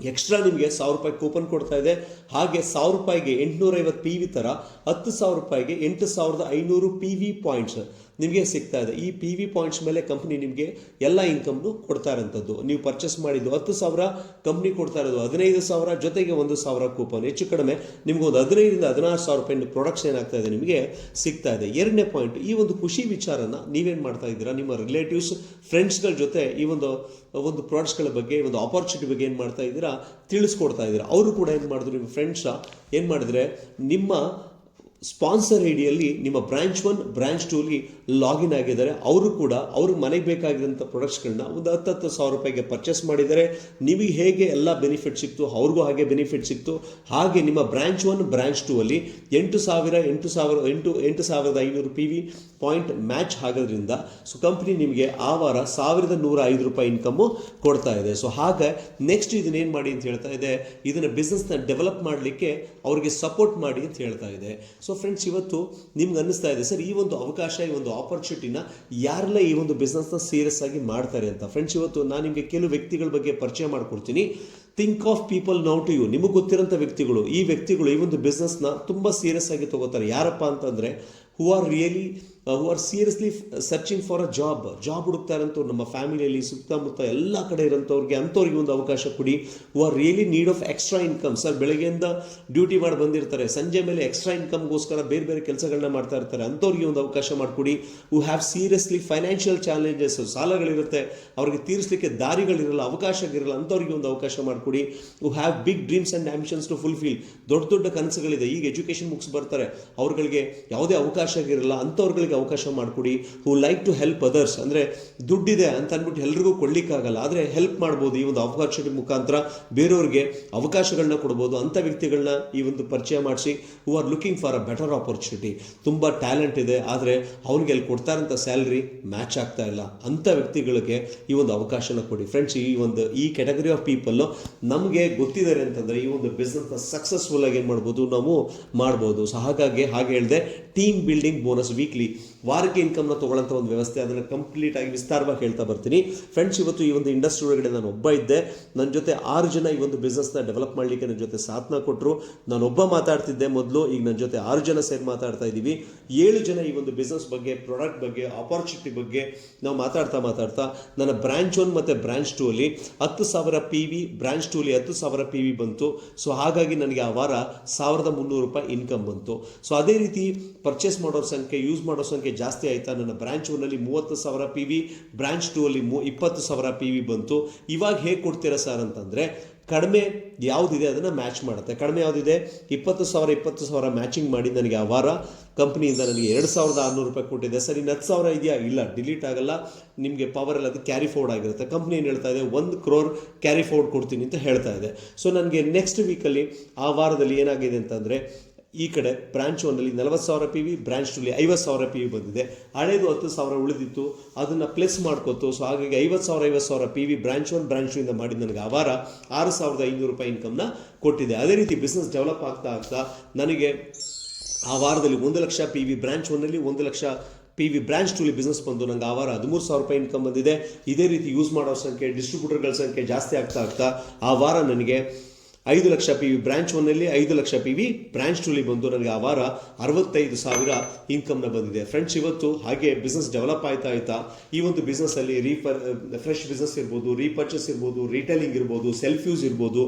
Speaker 1: ಎಕ್ಸ್ಟ್ರಾ ನಿಮಗೆ 1,000 ರೂಪಾಯಿ ಕೂಪನ್ ಕೊಡ್ತಾ ಇದೆ. ಹಾಗೆ 1,000 ರೂಪಾಯಿಗೆ 850 PV ಥರ 10,000 ರೂಪಾಯಿಗೆ 8,500 PV ಪಾಯಿಂಟ್ಸ್ ನಿಮಗೆ ಸಿಗ್ತಾ ಇದೆ. ಈ PV ಪಾಯಿಂಟ್ಸ್ ಮೇಲೆ ಕಂಪ್ನಿ ನಿಮಗೆ ಎಲ್ಲ ಇನ್ಕಮ್ನು ಕೊಡ್ತಾ ಇರೋಂಥದ್ದು. ನೀವು ಪರ್ಚೇಸ್ ಮಾಡಿದ್ದು 10,000, ಕಂಪ್ನಿ ಕೊಡ್ತಾ ಇರೋದು 15,000 ಜೊತೆಗೆ 1,000 ಕೂಪನ್. ಹೆಚ್ಚು ಕಡಿಮೆ ನಿಮ್ಗೆ ಒಂದು 15,000 ರಿಂದ 16,000 ರೂಪಾಯಿ ಪ್ರಾಡಕ್ಟ್ಸ್ ಏನಾಗ್ತಾ ಇದೆ ನಿಮಗೆ ಸಿಗ್ತಾ ಇದೆ. ಎರಡನೇ ಪಾಯಿಂಟ್, ಈ ಒಂದು ಖುಷಿ ವಿಚಾರನ ನೀವೇನು ಮಾಡ್ತಾ ಇದ್ದೀರಾ, ನಿಮ್ಮ ರಿಲೇಟಿವ್ಸ್, ಫ್ರೆಂಡ್ಸ್ಗಳ ಜೊತೆ ಈ ಒಂದು ಪ್ರಾಡಕ್ಟ್ಸ್ಗಳ ಬಗ್ಗೆ, ಒಂದು ಆಪರ್ಚುನಿಟಿ ಬಗ್ಗೆ ಏನು ಮಾಡ್ತಾ ಇದ್ದೀರಾ, ತಿಳಿಸ್ಕೊಡ್ತಾ ಇದ್ದೀರಾ. ಅವರು ಕೂಡ ಏನು ಮಾಡಿದ್ರು, ನಿಮ್ಮ ಫ್ರೆಂಡ್ಸ ಏನು ಮಾಡಿದ್ರೆ, ನಿಮ್ಮ ಸ್ಪಾನ್ಸರ್ ಐಡಿಯಲ್ಲಿ ನಿಮ್ಮ ಬ್ರಾಂಚ್ 1, ಬ್ರಾಂಚ್ 2 ಲಾಗಿನ್ ಆಗಿದ್ದಾರೆ. ಅವರು ಕೂಡ ಅವ್ರ ಮನೆಗೆ ಬೇಕಾಗಿರೋಂಥ ಪ್ರಾಡಕ್ಟ್ಸ್ಗಳನ್ನ ಒಂದು 10,000 ರೂಪಾಯಿಗೆ ಪರ್ಚೇಸ್ ಮಾಡಿದ್ದಾರೆ. ನಿಮಗೆ ಹೇಗೆ ಎಲ್ಲ ಬೆನಿಫಿಟ್ ಸಿಕ್ತು, ಅವ್ರಿಗೂ ಹಾಗೆ ಬೆನಿಫಿಟ್ ಸಿಕ್ತು. ಹಾಗೆ ನಿಮ್ಮ ಬ್ರಾಂಚ್ 1, ಬ್ರಾಂಚ್ 2 ಅಲ್ಲಿ 8,500 PV ಪಾಯಿಂಟ್ ಮ್ಯಾಚ್ ಆಗೋದ್ರಿಂದ ಸೊ ಕಂಪ್ನಿ ನಿಮಗೆ ಆ ವಾರ 1,105 ರೂಪಾಯಿ ಇನ್ಕಮ್ಮು ಕೊಡ್ತಾ ಇದೆ. ಸೊ ಹಾಗೆ ನೆಕ್ಸ್ಟ್ ಇದನ್ನೇನು ಮಾಡಿ ಅಂತ ಹೇಳ್ತಾ ಇದೆ, ಇದನ್ನು ಬಿಸ್ನೆಸ್ನ ಡೆವಲಪ್ ಮಾಡಲಿಕ್ಕೆ ಅವ್ರಿಗೆ ಸಪೋರ್ಟ್ ಮಾಡಿ ಅಂತ ಹೇಳ್ತಾ ಇದೆ. ಸೊ ಫ್ರೆಂಡ್ಸ್, ಇವತ್ತು ನಿಮ್ಗೆ ಅನ್ನಿಸ್ತಾ ಇದೆ, ಸರ್ ಈ ಒಂದು ಅವಕಾಶ, ಈ ಒಂದು ಆಪರ್ಚುನಿಟಿನ ಯಾರೆಲ್ಲ ಈ ಒಂದು ಬಿಸ್ನೆಸ್ನ ಸೀರಿಯಸ್ ಆಗಿ ಮಾಡ್ತಾರೆ ಅಂತ. ಫ್ರೆಂಡ್ಸ್, ಇವತ್ತು ನಾನು ನಿಮಗೆ ಕೆಲವು ವ್ಯಕ್ತಿಗಳ ಬಗ್ಗೆ ಪರಿಚಯ ಮಾಡ್ಕೊಡ್ತೀನಿ. Think of people now to you. ನಿಮಗೆ ಗೊತ್ತಿರೋಂಥ ವ್ಯಕ್ತಿಗಳು, ಈ ವ್ಯಕ್ತಿಗಳು ಈ ಒಂದು ಬಿಸ್ನೆಸ್ನ ತುಂಬ ಸೀರಿಯಸ್ ಆಗಿ ತಗೋತಾರೆ. ಯಾರಪ್ಪ ಅಂತಂದರೆ, who are seriously searching for a job ಹುಡುಕ್ತಾ ಇರೋಂಥವ್ರು. ನಮ್ಮ ಫ್ಯಾಮಿಲಿಯಲ್ಲಿ ಸುತ್ತಮುತ್ತ ಎಲ್ಲ ಕಡೆ ಇರೋಂಥವ್ರಿಗೆ, ಅಂಥವ್ರಿಗೆ ಒಂದು ಅವಕಾಶ ಕೊಡಿ. Who are really need of extra income. Sir, ಬೆಳಗ್ಗೆಯಿಂದ ಡ್ಯೂಟಿ ಮಾಡಿ ಬಂದಿರ್ತಾರೆ, ಸಂಜೆ ಮೇಲೆ ಎಕ್ಸ್ಟ್ರಾ ಇನ್ಕಮ್ಗೋಸ್ಕರ ಬೇರೆ ಬೇರೆ ಕೆಲಸಗಳನ್ನ ಮಾಡ್ತಾ ಇರ್ತಾರೆ. ಅಂಥವ್ರಿಗೆ ಒಂದು ಅವಕಾಶ ಮಾಡಿಕೊಡಿ. Who have seriously financial challenges, ಸಾಲಗಳಿರುತ್ತೆ, ಅವ್ರಿಗೆ ತೀರಿಸಲಿಕ್ಕೆ ದಾರಿಗಳಿರಲ್ಲ, ಅವಕಾಶಗಳಿರಲ್ಲ, ಅಂಥವ್ರಿಗೆ ಒಂದು ಅವಕಾಶ ಮಾಡಿಕೊಡಿ. Who have big dreams and ambitions to fulfil. ದೊಡ್ಡ ಕನಸುಗಳಿದೆ, ಈಗ ಎಜುಕೇಷನ್ ಮುಗಿಸಿ ಬರ್ತಾರೆ, ಅವ್ರುಗಳಿಗೆ ಯಾವುದೇ ಅವಕಾಶ ಆಗಿರಲ್ಲ ಅಂಥವ್ರುಗಳಿಗೆ ಅವಕಾಶ ಮಾಡಿಕೊಡಿ. Who like to help others, ಅಂದರೆ ದುಡ್ಡಿದೆ ಅಂತ ಅಂದ್ಬಿಟ್ಟು ಎಲ್ರಿಗೂ ಕೊಡ್ಲಿಕ್ಕಾಗಲ್ಲ, ಆದರೆ ಹೆಲ್ಪ್ ಮಾಡ್ಬೋದು ಈ ಒಂದು ಆಪರ್ಚುನಿಟಿ ಮುಖಾಂತರ, ಬೇರೆಯವ್ರಿಗೆ ಅವಕಾಶಗಳನ್ನ ಕೊಡ್ಬೋದು. ಅಂಥ ವ್ಯಕ್ತಿಗಳನ್ನ ಈ ಒಂದು ಪರಿಚಯ ಮಾಡಿಸಿ, who are looking for a better opportunity. ತುಂಬ ಟ್ಯಾಲೆಂಟ್ ಇದೆ, ಆದರೆ ಅವ್ನಿಗೆ ಅಲ್ಲಿ ಕೊಡ್ತಾರಂಥ ಸ್ಯಾಲ್ರಿ ಮ್ಯಾಚ್ ಆಗ್ತಾ ಇಲ್ಲ, ಅಂಥ ವ್ಯಕ್ತಿಗಳಿಗೆ ಈ ಒಂದು ಅವಕಾಶನ ಕೊಡಿ. ಫ್ರೆಂಡ್ಸ್, ಈ ಕ್ಯಾಟಗರಿ ಆಫ್ ಪೀಪಲ್ ನಮಗೆ ಗೊತ್ತಿದ್ದಾರೆ ಅಂತಂದರೆ ಈ ಒಂದು ಬಿಸ್ನೆಸ್ನ ಸಕ್ಸಸ್ಫುಲ್ ಆಗಿ ಏನು ಮಾಡ್ಬೋದು, ನಾವು ಮಾಡ್ಬೋದು. ಸೊ ಹಾಗೆ ಹೇಳಿದೆ, ಟೀಮ್ ಬಿಲ್ಡಿಂಗ್ ಬೋನಸ್ ವೀಕ್ಲಿ, ವಾರಕ್ಕೆ ಇನ್ಕಮ್ನ ತೊಗೊಳ್ಳೋಂಥ ಒಂದು ವ್ಯವಸ್ಥೆ, ಅದನ್ನು ಕಂಪ್ಲೀಟ್ ಆಗಿ ವಿಸ್ತಾರವಾಗಿ ಹೇಳ್ತಾ ಬರ್ತೀನಿ. ಫ್ರೆಂಡ್ಸ್, ಇವತ್ತು ಈ ಒಂದು ಇಂಡಸ್ಟ್ರಿ ಒಳಗಡೆ ನಾನು ಒಬ್ಬ ಇದ್ದೆ, ನನ್ನ ಜೊತೆ 6 ಜನ ಈ ಒಂದು ಬಿಸ್ನೆಸ್ನ ಡೆವಲಪ್ ಮಾಡಲಿಕ್ಕೆ ನನ್ನ ಜೊತೆ ಸಾಥನ ಕೊಟ್ಟರು. ನಾನೊಬ್ಬ ಮಾತಾಡ್ತಿದ್ದೆ ಮೊದಲು, ಈಗ ನನ್ನ ಜೊತೆ 6 ಜನ ಸೇರಿ ಮಾತಾಡ್ತಾ ಇದ್ದೀವಿ. 7 ಜನ ಈ ಒಂದು ಬಿಸ್ನೆಸ್ ಬಗ್ಗೆ, ಪ್ರಾಡಕ್ಟ್ ಬಗ್ಗೆ, ಆಪರ್ಚುನಿಟಿ ಬಗ್ಗೆ ನಾವು ಮಾತಾಡ್ತಾ ನನ್ನ ಬ್ರಾಂಚ್ 1 ಮತ್ತು ಬ್ರಾಂಚ್ 2 ಅಲ್ಲಿ 10,000 PV, ಬ್ರಾಂಚ್ 2 ಅಲ್ಲಿ 10,000 PV ಬಂತು. ಸೊ ಹಾಗಾಗಿ ನನಗೆ ಆ ವಾರ 1,300 ರೂಪಾಯಿ ಇನ್ಕಮ್ ಬಂತು. ಸೊ ಅದೇ ರೀತಿ ಪರ್ಚೇಸ್ ಮಾಡೋರ ಸಂಖ್ಯೆ, ಯೂಸ್ ಮಾಡೋ ಸಂಖ್ಯೆ ಜಾಸ್ತಿ ಆಯಿತಾ. ನನ್ನ ಬ್ರಾಂಚ್ 1 ಅಲ್ಲಿ 30,000 PV, ಬ್ರಾಂಚ್ 2 ಅಲ್ಲಿ 20,000 PV ಬಂತು. ಇವಾಗ ಹೇಗೆ ಕೊಡ್ತೀರಾ ಸರ್ ಅಂತಂದರೆ, ಕಡಿಮೆ ಯಾವುದಿದೆ ಅದನ್ನು ಮ್ಯಾಚ್ ಮಾಡುತ್ತೆ. ಕಡಿಮೆ ಯಾವುದಿದೆ, 20,000 ಮ್ಯಾಚಿಂಗ್ ಮಾಡಿ ನನಗೆ ಆ ವಾರ ಕಂಪ್ನಿಯಿಂದ ನನಗೆ 2,600 ರೂಪಾಯಿ ಕೊಟ್ಟಿದೆ. ಸರಿ, 10,000 ಇದೆಯಾ? ಇಲ್ಲ, ಡಿಲೀಟ್ ಆಗಲ್ಲ, ನಿಮಗೆ ಪವರ್ ಎಲ್ಲ ಅದು ಕ್ಯಾರಿ ಫೋರ್ಡ್ ಆಗಿರುತ್ತೆ. ಕಂಪ್ನಿ ಏನು ಹೇಳ್ತಾ ಇದೆ, 1 crore ಕ್ಯಾರಿ ಫೋರ್ಡ್ ಕೊಡ್ತೀನಿ ಅಂತ ಹೇಳ್ತಾ ಇದೆ. ಸೊ ನನಗೆ ನೆಕ್ಸ್ಟ್ ವೀಕಲ್ಲಿ ಆ ವಾರದಲ್ಲಿ ಏನಾಗಿದೆ ಅಂತಂದರೆ, ಈ ಕಡೆ ಬ್ರಾಂಚ್ 1 ಅಲ್ಲಿ 40,000 PV, ಬ್ರಾಂಚ್ 2 ಅಲ್ಲಿ 50,000 PV ಬಂದಿದೆ. ಹಳೇದು 10,000 ಉಳಿದಿತ್ತು, ಅದನ್ನು ಪ್ಲಸ್ ಮಾಡ್ಕೋತು. ಸೊ ಹಾಗಾಗಿ 50,000 PV ಬ್ರಾಂಚ್ 1, ಬ್ರಾಂಚ್ 2 ಇಂದ ಮಾಡಿ ನನಗೆ ಆ ವಾರ 6,500 ರೂಪಾಯಿ ಇನ್ಕಮ್ನ ಕೊಟ್ಟಿದೆ. ಅದೇ ರೀತಿ ಬಿಸ್ನೆಸ್ ಡೆವಲಪ್ ಆಗ್ತಾ ನನಗೆ ಆ ವಾರದಲ್ಲಿ 1 ಲಕ್ಷ PV ಬ್ರಾಂಚ್ 1 ಅಲ್ಲಿ, 1 ಲಕ್ಷ PV ಬ್ರಾಂಚ್ 2 ಅಲ್ಲಿ ಬಿಸ್ನೆಸ್ ಬಂದು ನನಗೆ ಆ ವಾರ 13,000 ರೂಪಾಯಿ ಇನ್ಕಮ್ ಬಂದಿದೆ. ಇದೇ ರೀತಿ ಯೂಸ್ ಮಾಡೋ ಸಂಖ್ಯೆ, ಡಿಸ್ಟ್ರಿಬ್ಯೂಟರ್ಗಳ ಸಂಖ್ಯೆ ಜಾಸ್ತಿ ಆಗ್ತಾ ಆ ವಾರ ನನಗೆ 5 ಲಕ್ಷ PV ಬ್ರಾಂಚ್ 1 ಅಲ್ಲಿ, 5 ಲಕ್ಷ PV ಬ್ರಾಂಚ್ 2 ಅಲ್ಲಿ ಬಂದು ನನಗೆ ಆ ವಾರ 65,000 ಇನ್ಕಮ್ನ ಬಂದಿದೆ. ಫ್ರೆಂಡ್ಸ್, ಇವತ್ತು ಹಾಗೆ ಬಿಸ್ನೆಸ್ ಡೆವಲಪ್ ಆಯ್ತಾ ಈ ಒಂದು ಬಿಸ್ನೆಸ್ಸಲ್ಲಿ ಫ್ರೆಶ್ ಬಿಸ್ನೆಸ್ ಇರ್ಬೋದು, ರೀಪರ್ಚೇಸ್ ಇರ್ಬೋದು, ರೀಟೇಲಿಂಗ್ ಇರ್ಬೋದು, ಸೆಲ್ಫ್ ಯೂಸ್ ಇರ್ಬೋದು,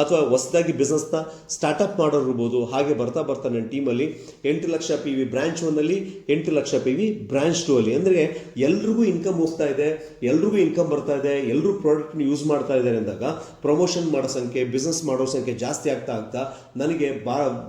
Speaker 1: ಅಥವಾ ಹೊಸದಾಗಿ ಬಿಸ್ನೆಸ್ನ ಸ್ಟಾರ್ಟಪ್ ಮಾಡೋರು ಇರ್ಬೋದು. ಹಾಗೆ ಬರ್ತಾ ನನ್ನ ಟೀಮಲ್ಲಿ 8 ಲಕ್ಷ PV ಬ್ರಾಂಚ್ 1 ಅಲ್ಲಿ, 8 ಲಕ್ಷ PV ಬ್ರಾಂಚ್ 2 ಅಲ್ಲಿ. ಅಂದರೆ ಎಲ್ರಿಗೂ ಇನ್ಕಮ್ ಹೋಗ್ತಾ ಇದೆ, ಎಲ್ರಿಗೂ ಇನ್ಕಮ್ ಬರ್ತಾ ಇದೆ, ಎಲ್ಲರೂ ಪ್ರಾಡಕ್ಟ್ನ ಯೂಸ್ ಮಾಡ್ತಾ ಇದ್ದಾರೆ ಅಂದಾಗ ಪ್ರಮೋಷನ್ ಮಾಡೋ ಸಂಖ್ಯೆ, ಬಿಸ್ನೆಸ್ ಮಾಡೋ ಸಂಖ್ಯೆ ಜಾಸ್ತಿ ಆಗ್ತಾ ನನಗೆ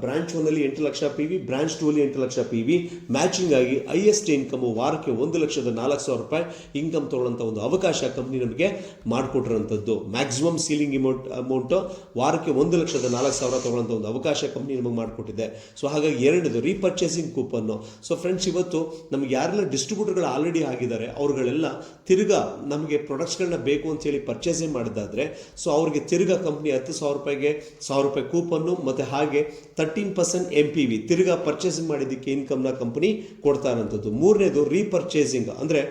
Speaker 1: ಬ್ರಾಂಚ್ 1 ಅಲ್ಲಿ 8 ಲಕ್ಷ PV, ಬ್ರಾಂಚ್ 2 ಅಲ್ಲಿ 8 ಲಕ್ಷ PV ಮ್ಯಾಚಿಂಗ್ ಆಗಿ ಹೈಯೆಸ್ಟ್ ಇನ್ಕಮ್ ವಾರಕ್ಕೆ 1,04,000 ರೂಪಾಯಿ ಇನ್ಕಮ್ ತೊಗೊಳ್ಳೋಂಥ ಒಂದು ಅವಕಾಶ ಕಂಪ್ನಿ ನಮಗೆ ಮಾಡಿಕೊಟ್ಟಿರೋಂಥದ್ದು. ಮ್ಯಾಕ್ಸಿಮಮ್ ಸೀಲಿಂಗ್ ಅಮೌಂಟು ವಾರಕ್ಕೆ 1,04,000 ತೊಗೊಳ್ಳೋಂಥ ಒಂದು ಅವಕಾಶ ಕಂಪ್ನಿ ನಮಗೆ ಮಾಡಿಕೊಟ್ಟಿದೆ. ಸೊ ಹಾಗಾಗಿ ಎರಡನೇದು ರೀಪರ್ಚೇಸಿಂಗ್ ಕೂಪನ್ನು. ಸೊ ಫ್ರೆಂಡ್ಸ್, ಇವತ್ತು ನಮಗೆ ಯಾರೆಲ್ಲ ಡಿಸ್ಟ್ರಿಬ್ಯೂಟರ್ಗಳು ಆಲ್ರೆಡಿ ಆಗಿದ್ದಾರೆ ಅವ್ರುಗಳೆಲ್ಲ ತಿರ್ಗಾ ನಮಗೆ ಪ್ರಾಡಕ್ಟ್ಸ್ಗಳನ್ನ ಬೇಕು ಅಂತೇಳಿ ಪರ್ಚೇಸಿಂಗ್ ಮಾಡಿದಾದ್ರೆ, ಸೊ ಅವ್ರಿಗೆ ತಿರ್ಗಾ ಕಂಪ್ನಿ 10,000 ರೂಪಾಯಿಗೆ 1,000 ರೂಪಾಯಿ ಕೂಪನ್ನು ಮತ್ತು ಹಾಗೆ 13% MPV ತಿರ್ಗಾ ಪರ್ಚೇಸಿಂಗ್ ಮಾಡಿದ್ದಕ್ಕೆ ಇನ್ಕಮ್ನ ಕಂಪನಿ ಕೊಡ್ತಾ ಇರೋಂಥದ್ದು. ಮೂರನೇದು ರೀಪರ್ಚೇಸಿಂಗ್, ಅಂದರೆ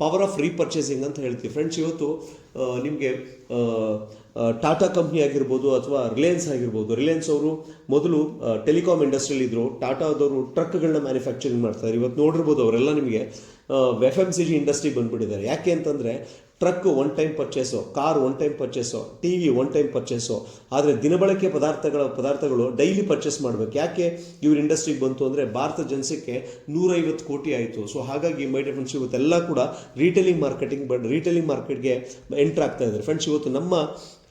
Speaker 1: ಪವರ್ ಆಫ್ ರೀಪರ್ಚೇಸಿಂಗ್ ಅಂತ ಹೇಳ್ತೀವಿ. ಫ್ರೆಂಡ್ಸ್, ಇವತ್ತು ನಿಮಗೆ ಟಾಟಾ ಕಂಪ್ನಿ ಆಗಿರ್ಬೋದು ಅಥವಾ ರಿಲಯನ್ಸ್ ಆಗಿರ್ಬೋದು. ರಿಲಯನ್ಸ್ ಅವರು ಮೊದಲು ಟೆಲಿಕಾಮ್ ಇಂಡಸ್ಟ್ರಿಯಲ್ಲಿ ಇದ್ದರು. ಟಾಟಾದವರು ಟ್ರಕ್ಗಳನ್ನ ಮ್ಯಾನುಫ್ಯಾಕ್ಚರಿಂಗ್ ಮಾಡ್ತಾರೆ. ಇವತ್ತು ನೋಡಿರ್ಬೋದು ಅವರೆಲ್ಲ ನಿಮಗೆ FMCG ಇಂಡಸ್ಟ್ರಿಗೆ ಬಂದುಬಿಟ್ಟಿದ್ದಾರೆ. ಯಾಕೆ ಅಂತಂದರೆ truck 1 time purchase, car 1 time purchase, TV 1 time purchase. ಆದರೆ ದಿನಬಳಕೆ ಪದಾರ್ಥಗಳು ಡೈಲಿ ಪರ್ಚೇಸ್ ಮಾಡಬೇಕು. ಯಾಕೆ ಇವ್ರ ಇಂಡಸ್ಟ್ರಿಗೆ ಬಂತು ಅಂದರೆ ಭಾರತ ಜನಸಂಖ್ಯೆ 150 ಕೋಟಿ ಆಯಿತು. ಸೊ ಹಾಗಾಗಿ ಮೈ ಡಿಯರ್ ಫ್ರೆಂಡ್ಸ್, ಇವತ್ತೆಲ್ಲ ಕೂಡ ರೀಟೇಲಿಂಗ್ ಮಾರ್ಕೆಟ್ಗೆ ಎಂಟ್ರ್ ಆಗ್ತಾ ಇದ್ದಾರೆ. ಫ್ರೆಂಡ್ಸ್, ಇವತ್ತು ನಮ್ಮ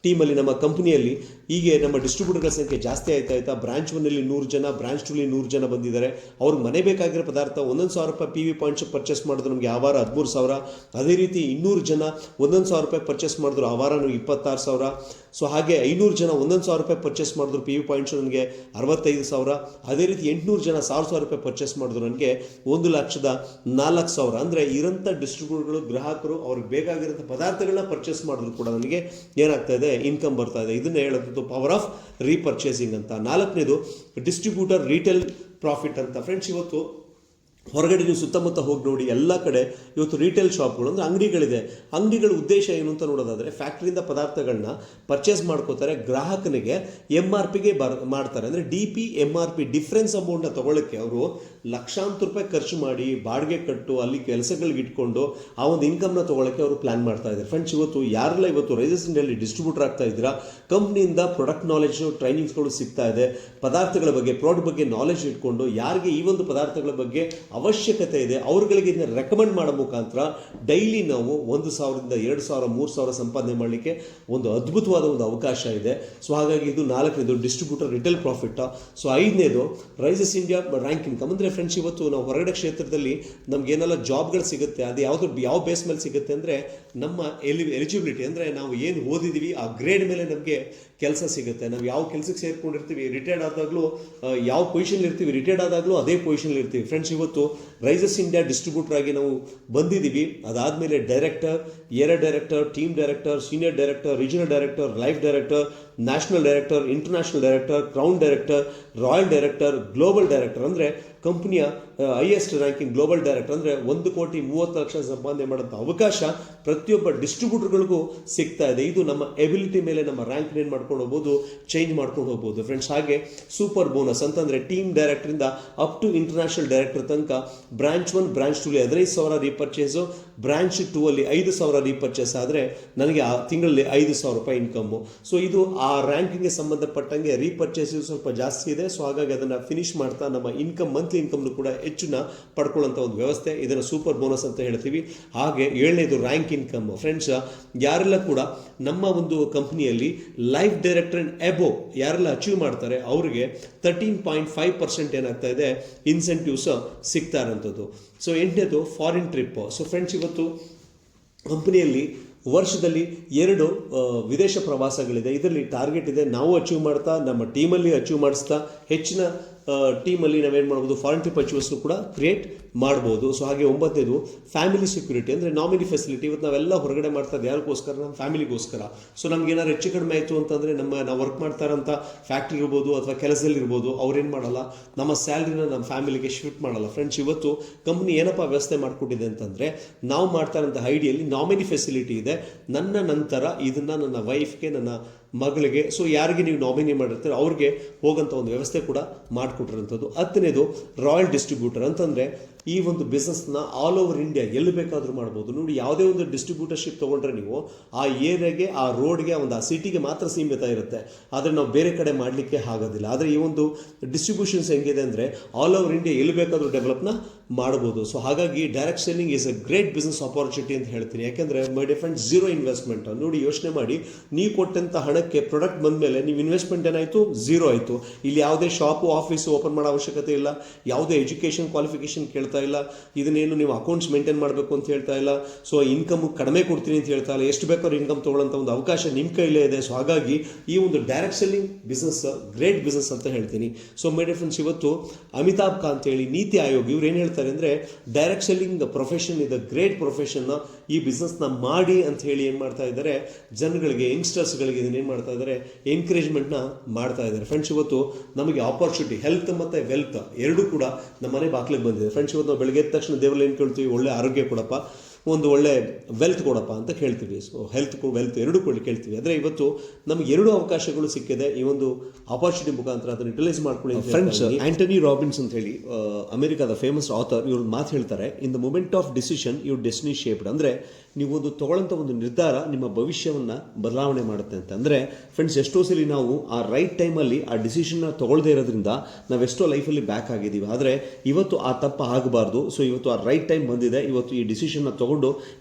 Speaker 1: ಟೀಮಲ್ಲಿ, ನಮ್ಮ ಕಂಪ್ನಿಯಲ್ಲಿ ಹೀಗೆ ನಮ್ಮ ಡಿಸ್ಟ್ರಿಬ್ಯೂಟರ್ಗಳ ಸಂಖ್ಯೆ ಜಾಸ್ತಿ ಆಯ್ತಾ. ಬ್ರಾಂಚ್ 1 ಅಲ್ಲಿ 100 ಜನ, ಬ್ರಾಂಚ್ 2 ಅಲ್ಲಿ 100 ಜನ ಬಂದಿದ್ದಾರೆ. ಅವ್ರಿಗೆ ಮನೆ ಬೇಕಾಗಿರೋ ಪದಾರ್ಥ 1,000 ರೂಪಾಯಿ PV ಪಾಯಿಂಟ್ಸ್ ಪರ್ಚೇಸ್ ಮಾಡಿದ್ರು ನಮಗೆ ಆ ವಾರ 13,000. ಅದೇ ರೀತಿ 200 ಜನ 1,000 ರೂಪಾಯಿ ಪರ್ಚೇಸ್ ಮಾಡಿದ್ರು, ಆ ವಾರ ನನಗೆ 26,000. ಸೊ ಹಾಗೆ 500 ಜನ 1,000 ರೂಪಾಯಿ ಪರ್ಚೇಸ್ ಮಾಡಿದ್ರು, PV ಪಾಯಿಂಟ್ಸ್ ನನಗೆ 65,000. ಅದೇ ರೀತಿ 800 ಜನ 1,000 ರೂಪಾಯಿ ಪರ್ಚೇಸ್ ಮಾಡಿದ್ರು, ನನಗೆ 1,04,000. ಅಂದರೆ ಇರೋಂಥ ಡಿಸ್ಟ್ರಿಬ್ಯೂಟರ್ಗಳು, ಗ್ರಾಹಕರು ಅವ್ರಿಗೆ ಬೇಕಾಗಿರೋಂಥ ಪದಾರ್ಥಗಳನ್ನ ಪರ್ಚೇಸ್ ಮಾಡಿದ್ರು ಕೂಡ ನನಗೆ ಏನಾಗ್ತಾ ಇದೆ, ಇನ್ಕಮ್ ಬರ್ತಾ ಇದೆ. ಇದನ್ನೇ ಹೇಳೋದು ಪವರ್ ಆಫ್ ರೀಪರ್ಚೇಸಿಂಗ್ ಅಂತ. ನಾಲ್ಕನೇದು ಡಿಸ್ಟ್ರಿಬ್ಯೂಟರ್ ರಿಟೇಲ್ ಪ್ರಾಫಿಟ್ ಅಂತ. ಫ್ರೆಂಡ್ಸ್, ಇವತ್ತು ಹೊರಗಡೆ ನೀವು ಸುತ್ತಮುತ್ತ ಹೋಗಿ ನೋಡಿ, ಎಲ್ಲ ಕಡೆ ಇವತ್ತು ರಿಟೇಲ್ ಶಾಪ್ಗಳು ಅಂದರೆ ಅಂಗಡಿಗಳ ಉದ್ದೇಶ ಏನು ಅಂತ ನೋಡೋದಾದರೆ, ಫ್ಯಾಕ್ಟ್ರಿಯಿಂದ ಪದಾರ್ಥಗಳನ್ನ ಪರ್ಚೇಸ್ ಮಾಡ್ಕೋತಾರೆ, ಗ್ರಾಹಕನಿಗೆ MRPಗೆ ಮಾಡ್ತಾರೆ. ಅಂದರೆ DP MRP ಡಿಫ್ರೆನ್ಸ್ ಅಮೌಂಟ್ನ ತೊಗೊಳ್ಳೋಕ್ಕೆ ಅವರು ಲಕ್ಷಾಂತರ ರೂಪಾಯಿ ಖರ್ಚು ಮಾಡಿ ಬಾಡಿಗೆ ಕಟ್ಟು ಅಲ್ಲಿ ಕೆಲಸಗಳಿಗೆ ಇಟ್ಕೊಂಡು ಆ ಒಂದು ಇನ್ಕಮ್ನ ತೊಗೊಳ್ಳೋಕ್ಕೆ ಅವರು ಪ್ಲ್ಯಾನ್ ಮಾಡ್ತಾ ಇದ್ದಾರೆ. ಫ್ರೆಂಡ್ಸ್, ಯಾರೆಲ್ಲ ರೈಸಸ್ ಇಂಡಿಯಲ್ಲಿ ಡಿಸ್ಟ್ರಿಬ್ಯೂಟರ್ ಆಗ್ತಾ ಇದ್ದೀರಾ, ಕಂಪ್ನಿಯಿಂದ ಪ್ರಾಡಕ್ಟ್ ನಾಲೆಜು, ಟ್ರೈನಿಂಗ್ಸ್ಗಳು ಸಿಗ್ತಾ ಇದೆ. ಪದಾರ್ಥಗಳ ಬಗ್ಗೆ, ಪ್ರಾಡಕ್ಟ್ ಬಗ್ಗೆ ನಾಲೆಜ್ ಇಟ್ಕೊಂಡು ಯಾರಿಗೆ ಈ ಒಂದು ಪದಾರ್ಥಗಳ ಬಗ್ಗೆ ಅವಶ್ಯಕತೆ ಇದೆ ಅವ್ರಗಳಿಗೆ ಇದನ್ನ ರೆಕಮೆಂಡ್ ಮಾಡೋ ಮುಖಾಂತರ ಡೈಲಿ ನಾವು 1,000 2,000 3,000 ಸಂಪಾದನೆ ಮಾಡಲಿಕ್ಕೆ ಒಂದು ಅದ್ಭುತವಾದ ಒಂದು ಅವಕಾಶ ಇದೆ. ಸೊ ಹಾಗಾಗಿ ಇದು 4ನೇದು ಡಿಸ್ಟ್ರಿಬ್ಯೂಟರ್ ರಿಟೇಲ್ ಪ್ರಾಫಿಟ್. ಸೊ 5ನೇದು ರೈಸಸ್ ಇಂಡಿಯಾ ರ್ಯಾಂಕ್ ಇನ್ಕಮ್. ಅಂದರೆ ಫ್ರೆಂಡ್ಸ್, ಇವತ್ತು ನಾವು ಹೊರಗಡೆ ಕ್ಷೇತ್ರದಲ್ಲಿ ನಮ್ಗೆ ಏನೆಲ್ಲ ಜಾಬ್ಗಳು ಸಿಗುತ್ತೆ, ಅದು ಯಾವ ಬೇಸ್ ಮೇಲೆ ಸಿಗುತ್ತೆ ಅಂದರೆ ನಮ್ಮ ಎಲಿಜಿಬಿಲಿಟಿ, ಅಂದರೆ ನಾವು ಏನು ಓದಿದ್ದೀವಿ ಆ ಗ್ರೇಡ್ ಮೇಲೆ ನಮಗೆ ಕೆಲಸ ಸಿಗುತ್ತೆ. ನಾವು ಯಾವ ಕೆಲಸಕ್ಕೆ ಸೇರ್ಕೊಂಡಿರ್ತೀವಿ, ರಿಟೈರ್ಡ್ ಆದಾಗಲೂ ಯಾವ ಪೊಸಿಷನ್ ಇರ್ತೀವಿ, ರಿಟೈರ್ಡ್ ಆದಾಗಲೂ ಅದೇ ಪೊಸಿಷನ್ ಇರ್ತೀವಿ. ಫ್ರೆಂಡ್ಸ್, ಇವತ್ತು ರೈಸಸ್ ಇಂಡಿಯಾ ಡಿಸ್ಟ್ರಿಬ್ಯೂಟರ್ ಆಗಿ ನಾವು ಬಂದಿದ್ದೀವಿ. ಅದಾದಮೇಲೆ director, area director, team director, senior director, regional director, life director, national director, international director, crown director, royal director, global director, ಅಂದರೆ ಕಂಪನಿಯ ಹೈಯೆಸ್ಟ್ ರ್ಯಾಂಕಿಂಗ್ ಗ್ಲೋಬಲ್ ಡೈರೆಕ್ಟರ್, ಅಂದರೆ 1,30,30,00,000 ಸಂಪಾದನೆ ಮಾಡೋಂಥ ಅವಕಾಶ ಪ್ರತಿಯೊಬ್ಬ ಡಿಸ್ಟ್ರಿಬ್ಯೂಟರ್ಗಳಿಗೂ ಸಿಗ್ತಾ ಇದೆ. ಇದು ನಮ್ಮ ಎಬಿಲಿಟಿ ಮೇಲೆ ನಮ್ಮ ರ್ಯಾಂಕ್ ಏನು ಮಾಡ್ಕೊಂಡು ಹೋಗ್ಬೋದು, ಚೇಂಜ್ ಮಾಡ್ಕೊಂಡು ಹೋಗ್ಬೋದು ಫ್ರೆಂಡ್ಸ್. ಹಾಗೆ ಸೂಪರ್ ಬೋನಸ್ ಅಂತಂದರೆ ಟೀಮ್ ಡೈರೆಕ್ಟರಿಂದ ಅಪ್ ಟು ಇಂಟರ್ನ್ಯಾಷನಲ್ ಡೈರೆಕ್ಟರ್ ತನಕ ಬ್ರಾಂಚ್ 1 ಬ್ರಾಂಚ್ 2 15,000 ರೀಪರ್ಚೇಸು, ಬ್ರಾಂಚ್ 2 ಅಲ್ಲಿ 5,000 ರೀಪರ್ಚೇಸ್ ಆದರೆ ನನಗೆ ಆ ತಿಂಗಳಲ್ಲಿ 5,000 ರೂಪಾಯಿ ಇನ್ಕಮ್ಮು. ಸೊ ಇದು ಆ ರ್ಯಾಂಕಿಂಗ್ಗೆ ಸಂಬಂಧಪಟ್ಟಂಗೆ ರೀಪರ್ಚೇಸ್ ಸ್ವಲ್ಪ ಜಾಸ್ತಿ ಇದೆ. ಸೊ ಹಾಗಾಗಿ ಅದನ್ನು ಫಿನಿಶ್ ಮಾಡ್ತಾ ನಮ್ಮ ಇನ್ಕಮ್, ಮಂತ್ಲಿ ಇನ್ಕಮ್ನು ಕೂಡ ಹೆಚ್ಚನ್ನ ಪಡ್ಕೊಳ್ಳೋಂಥ ಒಂದು ವ್ಯವಸ್ಥೆ, ಇದನ್ನು ಸೂಪರ್ ಬೋನಸ್ ಅಂತ ಹೇಳ್ತೀವಿ. ಹಾಗೆ 7ನೇದು ರ್ಯಾಂಕ್ ಇನ್ಕಮ್. ಫ್ರೆಂಡ್ಸ್, ಯಾರೆಲ್ಲ ಕೂಡ ನಮ್ಮ ಒಂದು ಕಂಪ್ನಿಯಲ್ಲಿ ಲೈಫ್ ಡೈರೆಕ್ಟರ್ ಅಂಡ್ ಎಬೋ ಯಾರೆಲ್ಲ ಅಚೀವ್ ಮಾಡ್ತಾರೆ ಅವರಿಗೆ 13.5% ಏನಾಗ್ತಾ ಇದೆ ಇನ್ಸೆಂಟಿವ್ಸ್ ಸಿಗ್ತಾ ಇರೋಂಥದ್ದು. ಸೊ 8ನೇದು ಫಾರಿನ್ ಟ್ರಿಪ್. ಸೊ ಫ್ರೆಂಡ್ಸ್, ಇವತ್ತು ಕಂಪ್ನಿಯಲ್ಲಿ ವರ್ಷದಲ್ಲಿ 2 ವಿದೇಶ ಪ್ರವಾಸಗಳಿದೆ. ಇದರಲ್ಲಿ ಟಾರ್ಗೆಟ್ ಇದೆ, ನಾವು ಅಚೀವ್ ಮಾಡ್ತಾ ನಮ್ಮ ಟೀಮಲ್ಲಿ ಅಚೀವ್ ಮಾಡಿಸ್ತಾ ಹೆಚ್ಚಿನ ಟೀಮಲ್ಲಿ ನಾವೇನು ಮಾಡ್ಬೋದು, ಫಾರಿನ್ ಟ್ರಿಪ್ ಅಚೀವರ್ಸ್ನು ಕೂಡ ಕ್ರಿಯೇಟ್ ಮಾಡ್ಬೋದು. ಸೊ ಹಾಗೆ 9ನೇದು ಫ್ಯಾಮಿಲಿ ಸೆಕ್ಯೂರಿಟಿ, ಅಂದರೆ ನಾಮಿನಿ ಫೆಸಿಲಿಟಿ. ಇವತ್ತು ನಾವೆಲ್ಲ ಹೊರಗಡೆ ಮಾಡ್ತಾ ಇದ್ದೀವಿ ಯಾರಿಗೋಸ್ಕರ, ನಮ್ಮ ಫ್ಯಾಮಿಲಿಗೋಸ್ಕರ. ಸೊ ನಮ್ಗೆ ಏನಾದ್ರು ಹೆಚ್ಚು ಕಡಿಮೆ ಆಯಿತು ಅಂತಂದರೆ ನಾವು ವರ್ಕ್ ಮಾಡ್ತಾ ಇರೋಂಥ ಫ್ಯಾಕ್ಟ್ರಿ ಇರ್ಬೋದು ಅಥವಾ ಕೆಲಸದಲ್ಲಿ ಇರ್ಬೋದು, ಅವ್ರೇನು ಮಾಡಲ್ಲ, ನಮ್ಮ ಸ್ಯಾಲ್ರಿನ ನಮ್ಮ ಫ್ಯಾಮಿಲಿಗೆ ಶಿಫ್ಟ್ ಮಾಡಲ್ಲ. ಫ್ರೆಂಡ್ಸ್, ಇವತ್ತು ಕಂಪ್ನಿ ಏನಪ್ಪ ವ್ಯವಸ್ಥೆ ಮಾಡಿಕೊಟ್ಟಿದೆ ಅಂತಂದರೆ, ನಾವು ಮಾಡ್ತಾ ಇರೋಂಥ ಐಡಿಯಲ್ಲಿ ನಾಮಿನಿ ಫೆಸಿಲಿಟಿ ಇದೆ. ನನ್ನ ನಂತರ ಇದನ್ನು ನನ್ನ ವೈಫ್ಗೆ, ನನ್ನ ಮಗಳಿಗೆ, ಸೊ ಯಾರಿಗೆ ನೀವು ನಾಮಿನಿ ಮಾಡಿರ್ತೀರೋ ಅವ್ರಿಗೆ ಹೋಗೋಂಥ ಒಂದು ವ್ಯವಸ್ಥೆ ಕೂಡ ಮಾಡಿಕೊಟ್ಟಿರೋಂಥದ್ದು. 10ನೇದು ರಾಯಲ್ ಡಿಸ್ಟ್ರಿಬ್ಯೂಟರ್ ಅಂತಂದರೆ ಈ ಒಂದು ಬಿಸ್ನೆಸ್ನ ಆಲ್ ಓವರ್ ಇಂಡಿಯಾ ಎಲ್ಲಿ ಬೇಕಾದರೂ ಮಾಡ್ಬೋದು. ನೋಡಿ, ಯಾವುದೇ ಒಂದು ಡಿಸ್ಟ್ರಿಬ್ಯೂಟರ್ಶಿಪ್ ತೊಗೊಂಡ್ರೆ ನೀವು ಆ ಏರಿಯಾಗೆ, ಆ ರೋಡ್ಗೆ, ಆ ಸಿಟಿಗೆ ಮಾತ್ರ ಸೀಮಿತ ಇರುತ್ತೆ. ಆದರೆ ನಾವು ಬೇರೆ ಕಡೆ ಮಾಡಲಿಕ್ಕೆ ಆಗೋದಿಲ್ಲ. ಆದರೆ ಈ ಒಂದು ಡಿಸ್ಟ್ರಿಬ್ಯೂಷನ್ಸ್ ಹೆಂಗಿದೆ ಅಂದರೆ ಆಲ್ ಓವರ್ ಇಂಡಿಯಾ ಎಲ್ಲಿ ಬೇಕಾದರೂ ಡೆವಲಪ್ನ ಮಾಡ್ಬೋದು. ಸೊ ಹಾಗಾಗಿ direct selling is A great business opportunity ಅಂತ ಹೇಳ್ತೀನಿ. ಯಾಕೆಂದರೆ my dear friends, zero investment. ನೋಡಿ, ಯೋಚನೆ ಮಾಡಿ, ನೀವು ಕೊಟ್ಟಂಥ ಹಣಕ್ಕೆ ಪ್ರಾಡಕ್ಟ್ ಬಂದ ಮೇಲೆ ನೀವು ಇನ್ವೆಸ್ಟ್ಮೆಂಟ್ ಏನಾಯಿತು, ಝೀರೋ ಆಯಿತು. ಇಲ್ಲಿ ಯಾವುದೇ ಶಾಪು, ಆಫೀಸು ಓಪನ್ ಮಾಡೋ ಅವಶ್ಯಕತೆ ಇಲ್ಲ, ಯಾವುದೇ ಎಜುಕೇಷನ್ ಕ್ವಾಲಿಫಿಕೇಷನ್ ಕೇಳ್ತಾ ಇಲ್ಲ, ಇದನ್ನೇನು ನೀವು ಅಕೌಂಟ್ಸ್ ಮೇಂಟೈನ್ ಮಾಡಬೇಕು ಅಂತ ಹೇಳ್ತಾ ಇಲ್ಲ. ಸೊ ಇನ್ಕಮ್ ಕಡಿಮೆ ಕೊಡ್ತೀನಿ ಅಂತ ಹೇಳ್ತಾ ಇಲ್ಲ, ಎಷ್ಟು ಬೇಕಾದ್ರೂ ಇನ್ಕಮ್ ತೊಗೊಳ್ಳೋಂಥ ಒಂದು ಅವಕಾಶ ನಿಮ್ಮ ಕೈಲೇ ಇದೆ. ಸೊ ಹಾಗಾಗಿ ಈ ಒಂದು direct selling business great business ಅಂತ ಹೇಳ್ತೀನಿ. ಸೊ ಮೈ ಡಿಯರ್ ಫ್ರೆಂಡ್ಸ್, ಇವತ್ತು ಅಮಿತಾಬ್ ಕಾಂತ್ ಹೇಳಿ ನೀತಿ ಆಯೋಗ್ ಇವ್ರು ಏನು ಹೇಳ್ತಾರೆ ಅಂದರೆ, ಡೈರೆಕ್ಟ್ ಸೆಲ್ಲಿಂಗ್ ಪ್ರೊಫೆಷನ್ ಇದೆ ಗ್ರೇಟ್ ಪ್ರೊಫೆಷನ್, ಈ ಬಿಸ್ನೆಸ್ನ ಮಾಡಿ ಅಂತ ಹೇಳಿ ಏನು ಮಾಡ್ತಾ ಇದ್ದಾರೆ, ಜನಗಳಿಗೆ, ಯಂಗ್ಸ್ಟರ್ಸ್ಗಳಿಗೆ ಇದನ್ನೇನು ಮಾಡ್ತಾ ಇದ್ದಾರೆ, ಎನ್ಕರೇಜ್ಮೆಂಟ್ನ ಮಾಡ್ತಾ ಇದ್ದಾರೆ. ಫ್ರೆಂಡ್ಸ್, ಇವತ್ತು ನಮಗೆ ಆಪರ್ಚುನಿಟಿ, ಹೆಲ್ತ್ ಮತ್ತು ವೆಲ್ತ್ ಎರಡೂ ಕೂಡ ನಮ್ಮ ಮನೆ ಬಾಗಿಲಿಗೆ ಬಂದಿದೆ. ಫ್ರೆಂಡ್ಸ್, ಇವತ್ತು ನಾವು ಬೆಳಗ್ಗೆ ಎದ್ದ ತಕ್ಷಣ ದೇವರಲ್ಲಿ ಏನು ಕೇಳ್ತೀವಿ, ಒಳ್ಳೆ ಆರೋಗ್ಯ ಕೊಡಪ್ಪ, ಒಂದು ಒಳ್ಳೆ ವೆಲ್ತ್ ಕೊಡಪ್ಪ ಅಂತ ಕೇಳ್ತೀವಿ. ಸೊ ಹೆಲ್ತ್ ವೆಲ್ತ್ ಎರಡೂ ಕೇಳ್ತೀವಿ. ಅಂದರೆ ಇವತ್ತು ನಮಗೆ 2 ಅವಕಾಶಗಳು ಸಿಕ್ಕಿದೆ. ಈ ಒಂದು ಆಪರ್ಚುನಿಟಿ ಮುಖಾಂತರ ಅದನ್ನು ಯುಟಿಲೈಸ್ ಮಾಡ್ಕೊಳ್ಳಿ. ಫ್ರೆಂಡ್ಸ್, ಆಂಟನಿ ರಾಬಿನ್ಸ್ ಅಂತ ಹೇಳಿ ಅಮೆರಿಕಾದ ಫೇಮಸ್ ಆಥರ್, ಇವ್ರ ಮಾತು ಹೇಳ್ತಾರೆ, in the moment of decision your destiny shaped. ಅಂದರೆ ನೀವು ಒಂದು ತೊಗೊಳ್ಳೋಂಥ ಒಂದು ನಿರ್ಧಾರ ನಿಮ್ಮ ಭವಿಷ್ಯವನ್ನು ಬದಲಾವಣೆ ಮಾಡುತ್ತೆ ಅಂತ. ಅಂದರೆ ಫ್ರೆಂಡ್ಸ್, ಎಷ್ಟೋ ಸಲ ನಾವು ಆ ರೈಟ್ ಟೈಮಲ್ಲಿ ಆ ಡಿಸಿಷನ್ನ ತೊಗೊಳ್ಳದೇ ಇರೋದ್ರಿಂದ ನಾವೆಷ್ಟೋ ಲೈಫಲ್ಲಿ ಬ್ಯಾಕ್ ಆಗಿದ್ದೀವಿ. ಆದರೆ ಇವತ್ತು ಆ ತಪ್ಪು ಆಗಬಾರ್ದು. ಸೊ ಇವತ್ತು ಆ ರೈಟ್ ಟೈಮ್ ಬಂದಿದೆ, ಇವತ್ತು ಈ ಡಿಸಿಷನ್ನ ತೊಗೊಂಡು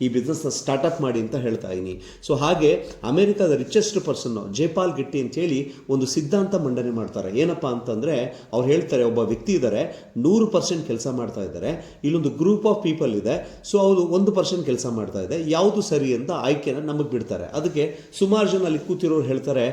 Speaker 1: ಈ ಬಿಸ್ನೆಸ್ನ ಸ್ಟಾರ್ಟಪ್ ಮಾಡಿ ಅಂತ ಹೇಳ್ತಾ ಇದ್ದೀನಿ. ಸೊ ಹಾಗೆ ಅಮೆರಿಕಾದ ರಿಚೆಸ್ಟ್ ಪರ್ಸನ್ ಜೇಪಾಲ್ ಗೆಟ್ಟಿ ಅಂತೇಳಿ ಒಂದು ಸಿದ್ಧಾಂತ ಮಂಡನೆ ಮಾಡ್ತಾರೆ. ಏನಪ್ಪ ಅಂತಂದರೆ, ಅವ್ರು ಹೇಳ್ತಾರೆ, ಒಬ್ಬ ವ್ಯಕ್ತಿ ಇದ್ದಾರೆ, 100% ಕೆಲಸ ಮಾಡ್ತಾ ಇದ್ದಾರೆ, ಇಲ್ಲೊಂದು ಗ್ರೂಪ್ ಆಫ್ ಪೀಪಲ್ ಇದೆ, ಸೊ ಅವರು 1% ಕೆಲಸ ಮಾಡ್ತಾ ಇದೆ, ಯಾವುದು ಸರಿ ಅಂತ ಆಯ್ಕೆನ ನಮಗೆ ಬಿಡ್ತಾರೆ. ಅದಕ್ಕೆ ಸುಮಾರು ಜನ ಅಲ್ಲಿ ಕೂತಿರೋರು ಹೇಳ್ತಾರೆ,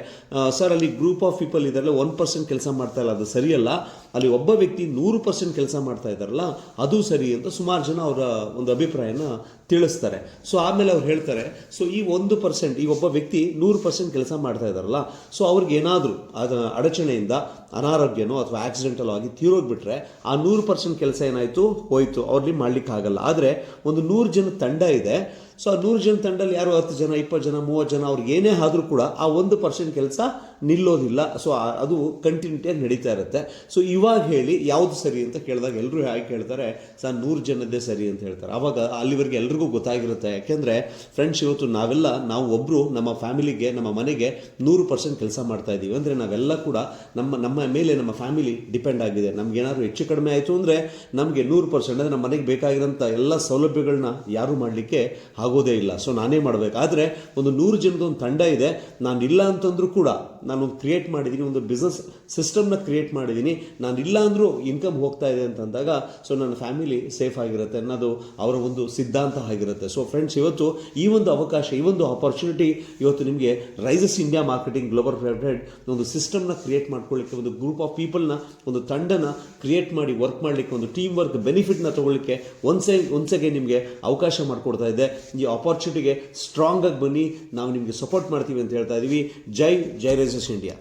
Speaker 1: ಸರ್ ಅಲ್ಲಿ ಗ್ರೂಪ್ ಆಫ್ ಪೀಪಲ್ ಇದಾರಲ್ಲ 1% ಕೆಲಸ ಮಾಡ್ತಾ ಇಲ್ಲ, ಅದು ಸರಿಯಲ್ಲ, ಅಲ್ಲಿ ಒಬ್ಬ ವ್ಯಕ್ತಿ 100% ಕೆಲಸ ಮಾಡ್ತಾ ಇದ್ದಾರಲ್ಲ ಅದು ಸರಿ ಅಂತ ಸುಮಾರು ಜನ ಅವರ ಒಂದು ಅಭಿಪ್ರಾಯನ ತಿಳಿಸ್ತಾರೆ. ಸೊ ಆಮೇಲೆ ಅವ್ರು ಹೇಳ್ತಾರೆ, ಸೊ ಈ 1%, ಈ ಒಬ್ಬ ವ್ಯಕ್ತಿ 100% ಕೆಲಸ ಮಾಡ್ತಾ ಇದ್ದಾರಲ್ಲ, ಸೊ ಅವ್ರಿಗೆ ಏನಾದರೂ ಅದರ ಅಡಚಣೆಯಿಂದ ಅನಾರೋಗ್ಯನೋ ಅಥವಾ ಆಕ್ಸಿಡೆಂಟಲ್ಲೋ ಆಗಿ ತೀರೋಗ್ಬಿಟ್ರೆ ಆ 100% ಕೆಲಸ ಏನಾಯಿತು, ಹೋಯಿತು, ಅವ್ರಲ್ಲಿ ಮಾಡಲಿಕ್ಕಾಗಲ್ಲ. ಆದರೆ ಒಂದು 100 ಜನ ತಂಡ ಇದೆ, ಸೊ ಆ 100 ಜನ ತಂಡದಲ್ಲಿ ಯಾರು 10 ಜನ 20 ಜನ 30 ಜನ ಅವ್ರಿಗೆ ಏನೇ ಆದರೂ ಕೂಡ ಆ 1% ಕೆಲಸ ನಿಲ್ಲೋದಿಲ್ಲ. ಸೊ ಅದು ಕಂಟಿನ್ಯೂಟಿಯಾಗಿ ನಡೀತಾ ಇರುತ್ತೆ. ಸೊ ಇವಾಗ ಹೇಳಿ ಯಾವುದು ಸರಿ ಅಂತ ಕೇಳಿದಾಗ ಎಲ್ಲರೂ ಹೇಗೆ ಹೇಳ್ತಾರೆ, ಸರ್ 100 ಜನದ್ದೇ ಸರಿ ಅಂತ ಹೇಳ್ತಾರೆ. ಆವಾಗ ಅಲ್ಲಿವರೆಗೆ ಎಲ್ರಿಗೂ ಗೊತ್ತಾಗಿರುತ್ತೆ. ಯಾಕೆಂದರೆ ಫ್ರೆಂಡ್ಸ್, ಇವತ್ತು ನಾವು ಒಬ್ಬರು ನಮ್ಮ ಫ್ಯಾಮಿಲಿಗೆ, ನಮ್ಮ ಮನೆಗೆ 100% ಕೆಲಸ ಮಾಡ್ತಾ ಇದ್ದೀವಿ ಅಂದರೆ ನಾವೆಲ್ಲ ಕೂಡ ನಮ್ಮ ಮೇಲೆ ನಮ್ಮ ಫ್ಯಾಮಿಲಿ ಡಿಪೆಂಡ್ ಆಗಿದೆ. ನಮ್ಗೆ ಏನಾದರೂ ಹೆಚ್ಚು ಕಡಿಮೆ ಆಯಿತು ಅಂದರೆ ನಮಗೆ 100% ಅಂದರೆ ನಮ್ಮ ಮನೆಗೆ ಬೇಕಾಗಿರೋಂಥ ಎಲ್ಲ ಸೌಲಭ್ಯಗಳನ್ನ ಯಾರೂ ಮಾಡಲಿಕ್ಕೆ ಆಗೋದೇ ಇಲ್ಲ. ಸೊ ನಾನೇ ಮಾಡಬೇಕು. ಆದರೆ ಒಂದು 100 ಜನದ ಒಂದು ತಂಡ ಇದೆ, ನಾನು ಇಲ್ಲ ಅಂತಂದ್ರೂ ಕೂಡ ನಾನು ಕ್ರಿಯೇಟ್ ಮಾಡಿದ್ದೀನಿ, ಒಂದು ಬಿಸ್ನೆಸ್ ಸಿಸ್ಟಮ್ನ ಕ್ರಿಯೇಟ್ ಮಾಡಿದ್ದೀನಿ. ನಾನು ಇಲ್ಲ ಅಂದರೂ ಇನ್ಕಮ್ ಹೋಗ್ತಾ ಇದೆ ಅಂತಂದಾಗ ಸೊ ನನ್ನ ಫ್ಯಾಮಿಲಿ ಸೇಫ್ ಆಗಿರುತ್ತೆ ಅನ್ನೋದು ಅವರ ಒಂದು ಸಿದ್ಧಾಂತ ಆಗಿರುತ್ತೆ. ಸೊ ಫ್ರೆಂಡ್ಸ್, ಇವತ್ತು ಈ ಒಂದು ಅವಕಾಶ, ಈ ಒಂದು ಆಪರ್ಚುನಿಟಿ ಇವತ್ತು ನಿಮಗೆ Rises India marketing global Private ಒಂದು ಸಿಸ್ಟಮ್ನ ಕ್ರಿಯೇಟ್ ಮಾಡ್ಕೊಳ್ಳಿಕ್ಕೆ, ಒಂದು ಗ್ರೂಪ್ ಆಫ್ ಪೀಪಲ್ನ, ಒಂದು ತಂಡನ ಕ್ರಿಯೇಟ್ ಮಾಡಿ ವರ್ಕ್ ಮಾಡಲಿಕ್ಕೆ, ಒಂದು ಟೀಮ್ ವರ್ಕ್ ಬೆನಿಫಿಟ್ನ ತಗೊಳ್ಳಿಕ್ಕೆ ಒಂದ್ಸಗೆ ನಿಮಗೆ ಅವಕಾಶ ಮಾಡಿಕೊಡ್ತಾ ಇದೆ. ಈ ಆಪರ್ಚುನಿಟಿಗೆ ಸ್ಟ್ರಾಂಗ್ ಆಗಿ ಬನ್ನಿ, ನಾವು ನಿಮಗೆ ಸಪೋರ್ಟ್ ಮಾಡ್ತೀವಿ ಅಂತ ಹೇಳ್ತಾ ಇದ್ದೀವಿ. ಜೈ ರೈಸಸ್ ಇಂಡಿಯಾ.